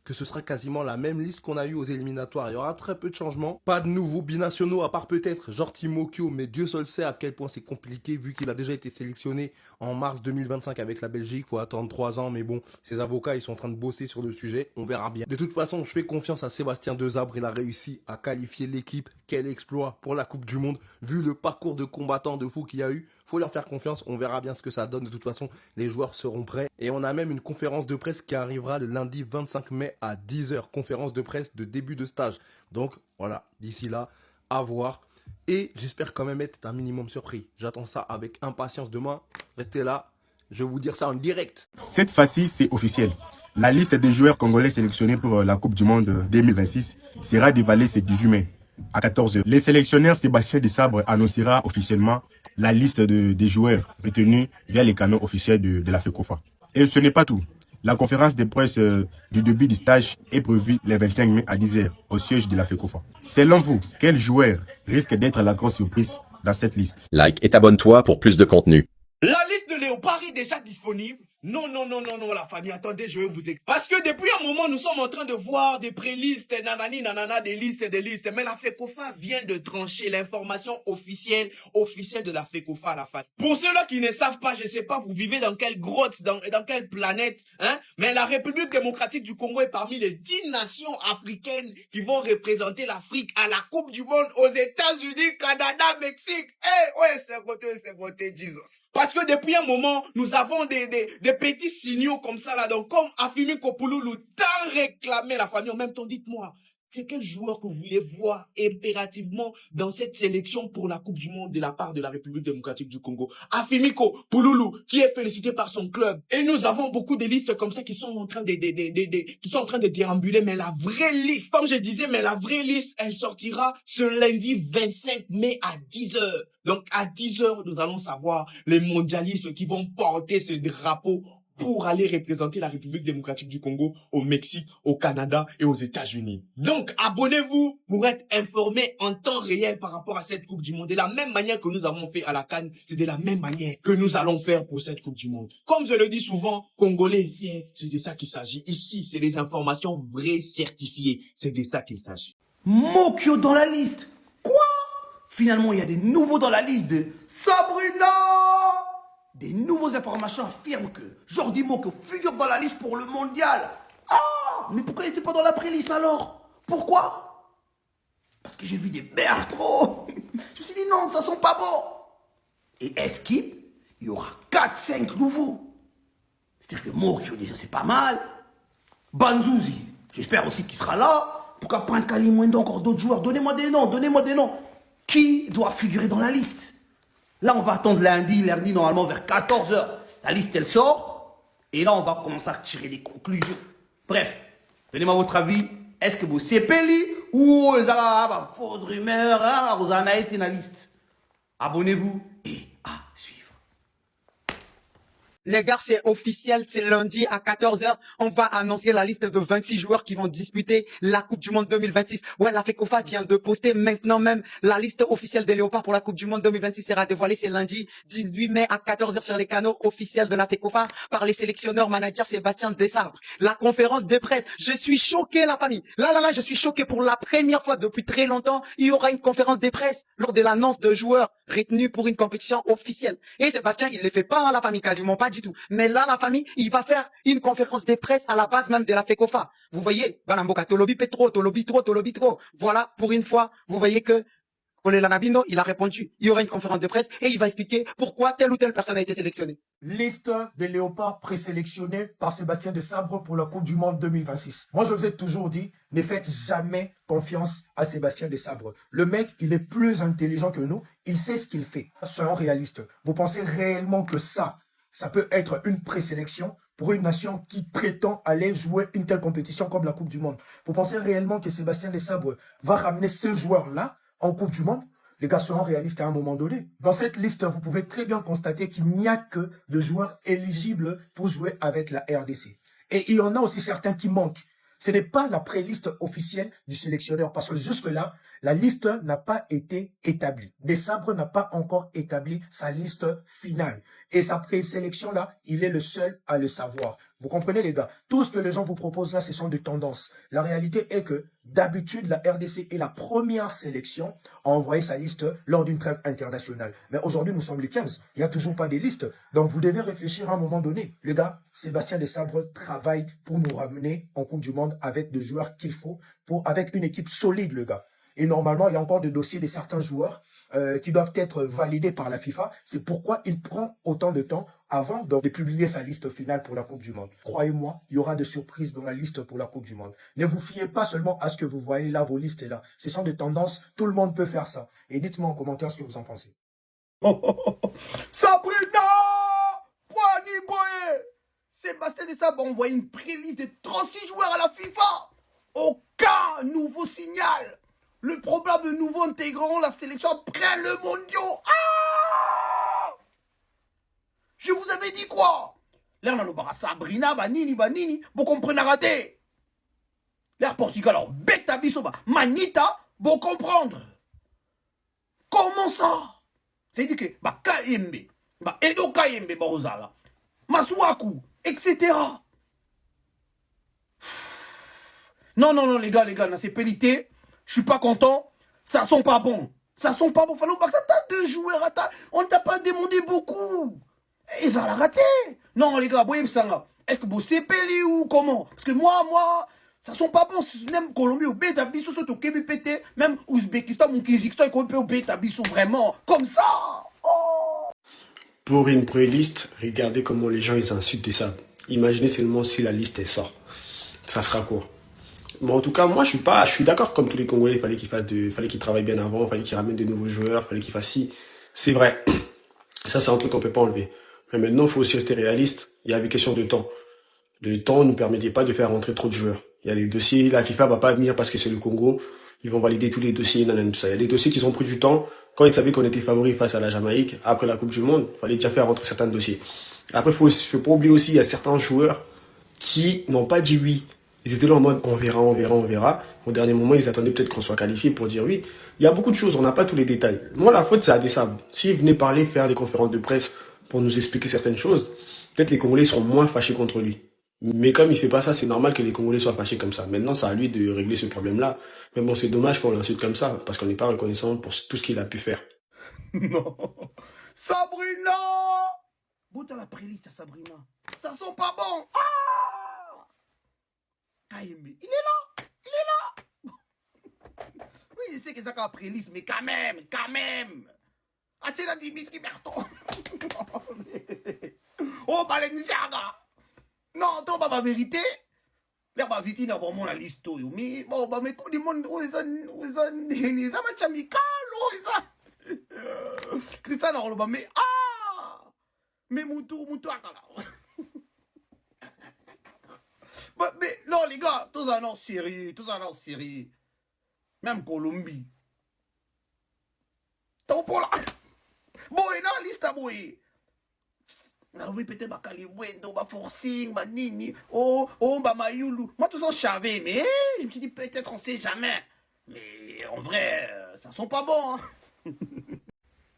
que ce sera quasiment la même liste qu'on a eue aux éliminatoires. Il y aura très peu de changements. Pas de nouveaux binationaux, à part peut-être Jortimo Kyo, mais Dieu seul sait à quel point c'est compliqué vu qu'il a déjà été sélectionné en mars 2025 avec la Belgique. Faut attendre 3 ans, mais bon, ses avocats, ils sont en train de bosser sur le sujet. On verra bien. De toute façon, je fais confiance à Sébastien Desabre. Il a réussi à qualifier l'équipe. Quel exploit pour la Coupe du Monde. Vu le parcours de combattants de fou qu'il y a eu, faut leur faire confiance. On verra bien ce que ça donne. De toute façon, les joueurs seront prêts. Et on a même une conférence de presse qui arrivera le lundi 25 mai à 10h. Conférence de presse de début de stage. Donc, voilà. D'ici là, à voir. Et j'espère quand même être un minimum surpris. J'attends ça avec impatience demain. Restez là. Je vais vous dire ça en direct. Cette fois-ci, c'est officiel. La liste des joueurs congolais sélectionnés pour la Coupe du Monde 2026 sera dévoilée ce 18 mai à 14h. Le sélectionneur Sébastien Desabre annoncera officiellement la liste des joueurs retenus via les canaux officiels de la FECOFA. Et ce n'est pas tout. La conférence de presse du début du stage est prévue le 25 mai à 10h au siège de la FECOFA. Selon vous, quel joueur risque d'être la grosse surprise dans cette liste? Like et abonne-toi pour plus de contenu. La liste de Léopard est déjà disponible Non, non, non, non, non, la famille, attendez, je vais vous expliquer. Parce que depuis un moment, nous sommes en train de voir des prélistes, nanani, nanana, des listes. Mais la FECOFA vient de trancher l'information officielle de la FECOFA, la famille. Pour ceux-là qui ne savent pas, je sais pas, vous vivez dans quelle grotte, dans quelle planète, hein, mais la République démocratique du Congo est parmi les 10 nations africaines qui vont représenter l'Afrique à la Coupe du Monde aux États-Unis, Canada, Mexique. Eh, ouais, c'est côté, Jesus. Parce que depuis un moment, nous avons des petits signaux comme ça là, donc comme Afimi Kopouloulou tant réclamé la famille. En même temps, dites-moi, c'est quel joueur que vous voulez voir impérativement dans cette sélection pour la Coupe du Monde de la part de la République démocratique du Congo? Afimi Kopouloulou, qui est félicité par son club. Et nous avons beaucoup de listes comme ça qui sont en train de déambuler, mais la vraie liste, comme je disais, mais la vraie liste, elle sortira ce lundi 25 mai à 10h. Donc à 10h, nous allons savoir les mondialistes qui vont porter ce drapeau pour aller représenter la République démocratique du Congo au Mexique, au Canada et aux États-Unis. Donc, abonnez-vous pour être informé en temps réel par rapport à cette Coupe du Monde. De la même manière que nous avons fait à la CAN, c'est de la même manière que nous allons faire pour cette Coupe du Monde. Comme je le dis souvent, Congolais fiers, c'est de ça qu'il s'agit. Ici, c'est des informations vraies, certifiées. C'est de ça qu'il s'agit. Mokyo dans la liste. Quoi? Finalement, il y a des nouveaux dans la liste de Sabrina. Des nouvelles informations affirment que Jordi Mokyo figure dans la liste pour le mondial. Ah, mais pourquoi il n'était pas dans la pré-liste alors? Pourquoi? Parce que j'ai vu des merdes trop. Je me suis dit non, ça sent pas bon. Et Esquip, il y aura 4-5 nouveaux. C'est-à-dire que Mokyo déjà c'est pas mal. Banzuzi, j'espère aussi qu'il sera là. Pourquoi pas un Kalimwendo, encore d'autres joueurs? Donnez-moi des noms, donnez-moi des noms. Qui doit figurer dans la liste? Là, on va attendre lundi, normalement, vers 14h. La liste, elle sort. Et là, on va commencer à tirer des conclusions. Bref, donnez-moi votre avis. Est-ce que vous sepeli ou vous avez fausse rumeur, vous en avez été dans la liste? Abonnez-vous et à suivre. Les gars, c'est officiel, c'est lundi à 14h. On va annoncer la liste de 26 joueurs qui vont disputer la Coupe du Monde 2026. Ouais, la FECOFA vient de poster maintenant même la liste officielle des Léopards pour la Coupe du Monde 2026 sera dévoilée. C'est lundi 18 mai à 14h sur les canaux officiels de la FECOFA par les sélectionneurs manager Sébastien Desabre. La conférence de presse. Je suis choqué, la famille. Là, je suis choqué pour la première fois depuis très longtemps. Il y aura une conférence de presse lors de l'annonce de joueurs retenus pour une compétition officielle. Et Sébastien, il ne les fait pas à la famille, quasiment pas du tout. Mais là, la famille, il va faire une conférence de presse à la base même de la FECOFA. Vous voyez, Banamboka, Tolobi Petro, Tolobi trop. Voilà, pour une fois, vous voyez que Kolé Lanabino, il a répondu. Il y aura une conférence de presse et il va expliquer pourquoi telle ou telle personne a été sélectionnée. Liste des léopards présélectionnés par Sébastien Desabre pour la Coupe du Monde 2026. Moi, je vous ai toujours dit, ne faites jamais confiance à Sébastien Desabre. Le mec, il est plus intelligent que nous. Il sait ce qu'il fait. Soyons réalistes. Vous pensez réellement que ça peut être une présélection pour une nation qui prétend aller jouer une telle compétition comme la Coupe du Monde? Vous pensez réellement que Sébastien Desabre va ramener ce joueur-là en Coupe du Monde? Les gars seront réalistes à un moment donné. Dans cette liste, vous pouvez très bien constater qu'il n'y a que de joueurs éligibles pour jouer avec la RDC. Et il y en a aussi certains qui manquent. Ce n'est pas la pré-liste officielle du sélectionneur parce que jusque-là, la liste n'a pas été établie. Desabre n'a pas encore établi sa liste finale. Et sa présélection-là, il est le seul à le savoir. Vous comprenez les gars? Tout ce que les gens vous proposent là, ce sont des tendances. La réalité est que d'habitude, la RDC est la première sélection à envoyer sa liste lors d'une trêve internationale. Mais aujourd'hui, nous sommes les 15. Il n'y a toujours pas de liste. Donc vous devez réfléchir à un moment donné. Les gars, Sébastien Desabre travaille pour nous ramener en Coupe du Monde avec des joueurs qu'il faut, avec une équipe solide, le gars. Et normalement, il y a encore des dossiers de certains joueurs qui doivent être validés par la FIFA. C'est pourquoi il prend autant de temps avant de publier sa liste finale pour la Coupe du Monde. Croyez-moi, il y aura des surprises dans la liste pour la Coupe du Monde. Ne vous fiez pas seulement à ce que vous voyez là, vos listes là. Ce sont des tendances, tout le monde peut faire ça. Et dites-moi en commentaire ce que vous en pensez. Sabrina Poani Boye. Sébastien Desabre a envoyé une pré-liste de 36 joueurs à la FIFA. Aucun nouveau signal. Le probable nouveau intégrant la sélection après le mondial. Ah, je vous avais dit quoi? L'air n'a Sabrina, banini, vous comprenez raté. L'air Portugal, alors bête bisoba, manita, vous comprendre. Comment ça? C'est dit que, Kayembe, Edo Kayembe, Barozala, Masuaku, etc. Non, non, non, les gars, non, c'est pélité. Je suis pas content. Ça sent pas bon. Ça sent pas bon. Fallait pas que ça t'a 2 joueurs. On ne t'a pas demandé beaucoup. Et ça l'a raté. Non, les gars, voyez ça. Est-ce que vous c'est pelé ou comment? Parce que moi, ça sent pas bon. Même Colombie, au bêta biso, surtout Québec pété. Même Ouzbékistan, mon Kyrgyzstan, ils comptent au bêta biso vraiment. Comme ça. Pour une playlist, regardez comment les gens ils insultent des sables. Imaginez seulement si la liste elle sort. Ça sera quoi? Mais en tout cas, moi je suis d'accord comme tous les Congolais, il fallait qu'ils travaillent bien avant, il fallait qu'ils ramènent de nouveaux joueurs, il fallait qu'ils fassent ci. C'est vrai. Ça c'est un truc qu'on peut pas enlever. Mais maintenant, il faut aussi rester réaliste. Il y a une question de temps. Le temps ne nous permettait pas de faire rentrer trop de joueurs. Il y a les dossiers, la FIFA va pas venir parce que c'est le Congo. Ils vont valider tous les dossiers, tout ça. Il y a des dossiers qui ont pris du temps. Quand ils savaient qu'on était favoris face à la Jamaïque, après la Coupe du Monde, il fallait déjà faire rentrer certains dossiers. Après, faut pas oublier aussi, il y a certains joueurs qui n'ont pas dit oui. Ils étaient là en mode, on verra. Au dernier moment, ils attendaient peut-être qu'on soit qualifié pour dire oui. Il y a beaucoup de choses, on n'a pas tous les détails. Moi, la faute, c'est à des sables. S'ils venaient parler, faire des conférences de presse pour nous expliquer certaines choses, peut-être les Congolais seront moins fâchés contre lui. Mais comme il fait pas ça, c'est normal que les Congolais soient fâchés comme ça. Maintenant, c'est à lui de régler ce problème-là. Mais bon, c'est dommage qu'on l'insulte comme ça, parce qu'on n'est pas reconnaissant pour tout ce qu'il a pu faire. Non. Sabrina! Bouta la playlist, Sabrina. Ça sent pas bon. Ah! KMB, il est là. Oui, je sais que ça a playlist, mais quand même. Ah, tiens, Dimitri Berton. Oh, Balenciaga. Non, toi, ma vérité. Là, ma vérité, n'a pas la liste. Mais bon, mais tout le monde, les matchs amicaux, Christian Ronaldo, mais mais Moutou Akala. Mais non, les gars, tous en série. Même Colombie. T'as pour là. Boy, dans la liste, boy. Oui, peut-être ma Caliwendo, ma Forcing, ma Nini, ma Mayulu. Moi, tout ça, je savais, mais je me suis dit, peut-être, on sait jamais. Mais en vrai, ça sent pas bon, hein.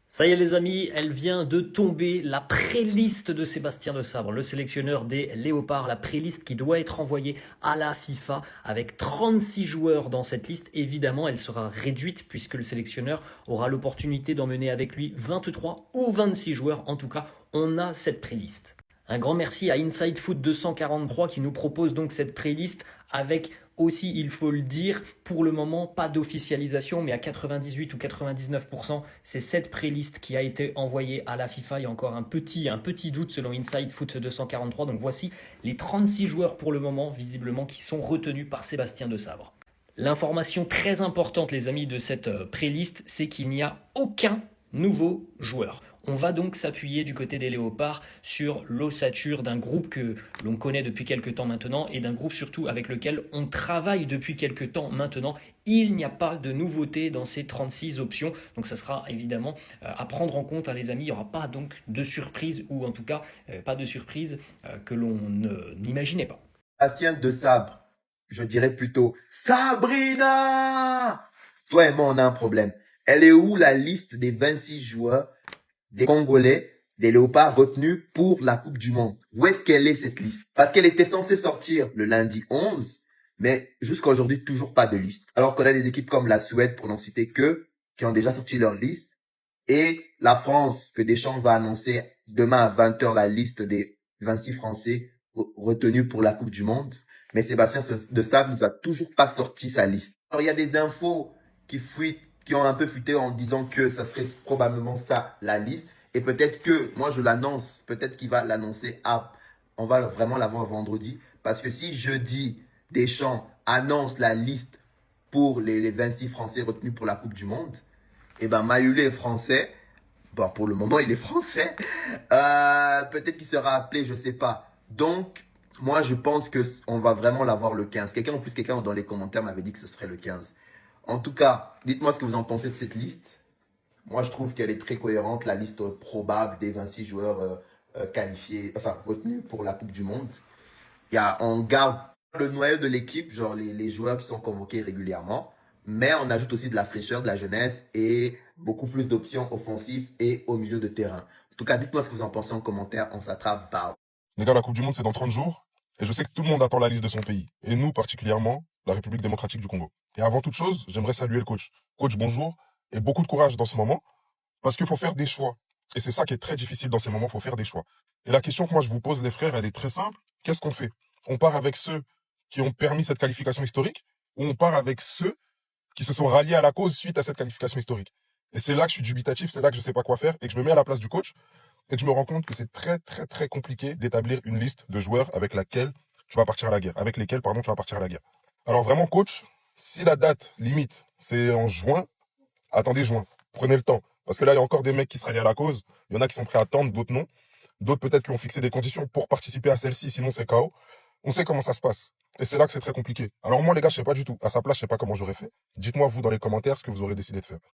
Ça y est les amis, elle vient de tomber, la pré-liste de Sébastien Desabre, le sélectionneur des Léopards, la pré-liste qui doit être envoyée à la FIFA avec 36 joueurs dans cette liste. Évidemment, elle sera réduite puisque le sélectionneur aura l'opportunité d'emmener avec lui 23 ou 26 joueurs. En tout cas, on a cette pré-liste. Un grand merci à Inside Foot 243 qui nous propose donc cette pré-liste avec aussi, il faut le dire, pour le moment, pas d'officialisation, mais à 98 ou 99%, c'est cette pré-liste qui a été envoyée à la FIFA. Il y a encore un petit doute selon Inside Foot 243. Donc voici les 36 joueurs pour le moment, visiblement, qui sont retenus par Sébastien Desabre. L'information très importante, les amis, de cette pré-liste, c'est qu'il n'y a aucun nouveau joueur. On va donc s'appuyer du côté des Léopards sur l'ossature d'un groupe que l'on connaît depuis quelques temps maintenant et d'un groupe surtout avec lequel on travaille depuis quelques temps maintenant. Il n'y a pas de nouveauté dans ces 36 options, donc ça sera évidemment à prendre en compte, hein, les amis. Il n'y aura pas donc de surprise, ou en tout cas pas de surprise que l'on n'imaginait pas. Sébastien Desabre, je dirais plutôt Sabrina. Toi et moi, on a un problème. Elle est où la liste des 26 joueurs des Congolais, des Léopards retenus pour la Coupe du Monde? Où est-ce qu'elle est, cette liste? Parce qu'elle était censée sortir le lundi 11, mais jusqu'à aujourd'hui, toujours pas de liste. Alors qu'on a des équipes comme la Suède, pour n'en citer que, qui ont déjà sorti leur liste. Et la France, que Deschamps va annoncer demain à 20h la liste des 26 Français retenus pour la Coupe du Monde. Mais Sébastien Desabre nous a toujours pas sorti sa liste. Alors il y a des infos qui fuitent, qui ont un peu fuité en disant que ça serait probablement ça, la liste. Et peut-être que, moi je l'annonce, peut-être qu'il va l'annoncer on va vraiment l'avoir vendredi. Parce que si jeudi, Deschamps annonce la liste pour les 26 Français retenus pour la Coupe du Monde, et ben Mayulu est français. Bon, pour le moment, il est français. Peut-être qu'il sera appelé, je sais pas. Donc, moi je pense qu'on va vraiment l'avoir le 15. Quelqu'un dans les commentaires m'avait dit que ce serait le 15. En tout cas, dites-moi ce que vous en pensez de cette liste. Moi, je trouve qu'elle est très cohérente, la liste probable des 26 joueurs qualifiés, enfin retenus pour la Coupe du Monde. On garde le noyau de l'équipe, genre les joueurs qui sont convoqués régulièrement, mais on ajoute aussi de la fraîcheur, de la jeunesse et beaucoup plus d'options offensives et au milieu de terrain. En tout cas, dites-moi ce que vous en pensez en commentaire. On s'attrape. Bye. Les gars, la Coupe du Monde, c'est dans 30 jours. Et je sais que tout le monde attend la liste de son pays. Et nous, particulièrement, la République démocratique du Congo. Et avant toute chose, j'aimerais saluer le coach. Coach, bonjour. Et beaucoup de courage dans ce moment. Parce qu'il faut faire des choix. Et c'est ça qui est très difficile dans ces moments, il faut faire des choix. Et la question que moi je vous pose, les frères, elle est très simple. Qu'est-ce qu'on fait? On part avec ceux qui ont permis cette qualification historique ou on part avec ceux qui se sont ralliés à la cause suite à cette qualification historique? Et c'est là que je suis dubitatif, c'est là que je ne sais pas quoi faire et que je me mets à la place du coach et que je me rends compte que c'est très, très, très compliqué d'établir une liste de joueurs avec laquelle tu vas partir à la guerre, avec lesquels, pardon, tu vas partir à la guerre. Alors vraiment, coach, si la date limite, c'est en juin, attendez juin, prenez le temps. Parce que là, il y a encore des mecs qui se rallient à la cause. Il y en a qui sont prêts à attendre, d'autres non. D'autres peut-être qui ont fixé des conditions pour participer à celle-ci, sinon c'est KO. On sait comment ça se passe. Et c'est là que c'est très compliqué. Alors moi, les gars, je sais pas du tout. À sa place, je sais pas comment j'aurais fait. Dites-moi, vous, dans les commentaires, ce que vous aurez décidé de faire.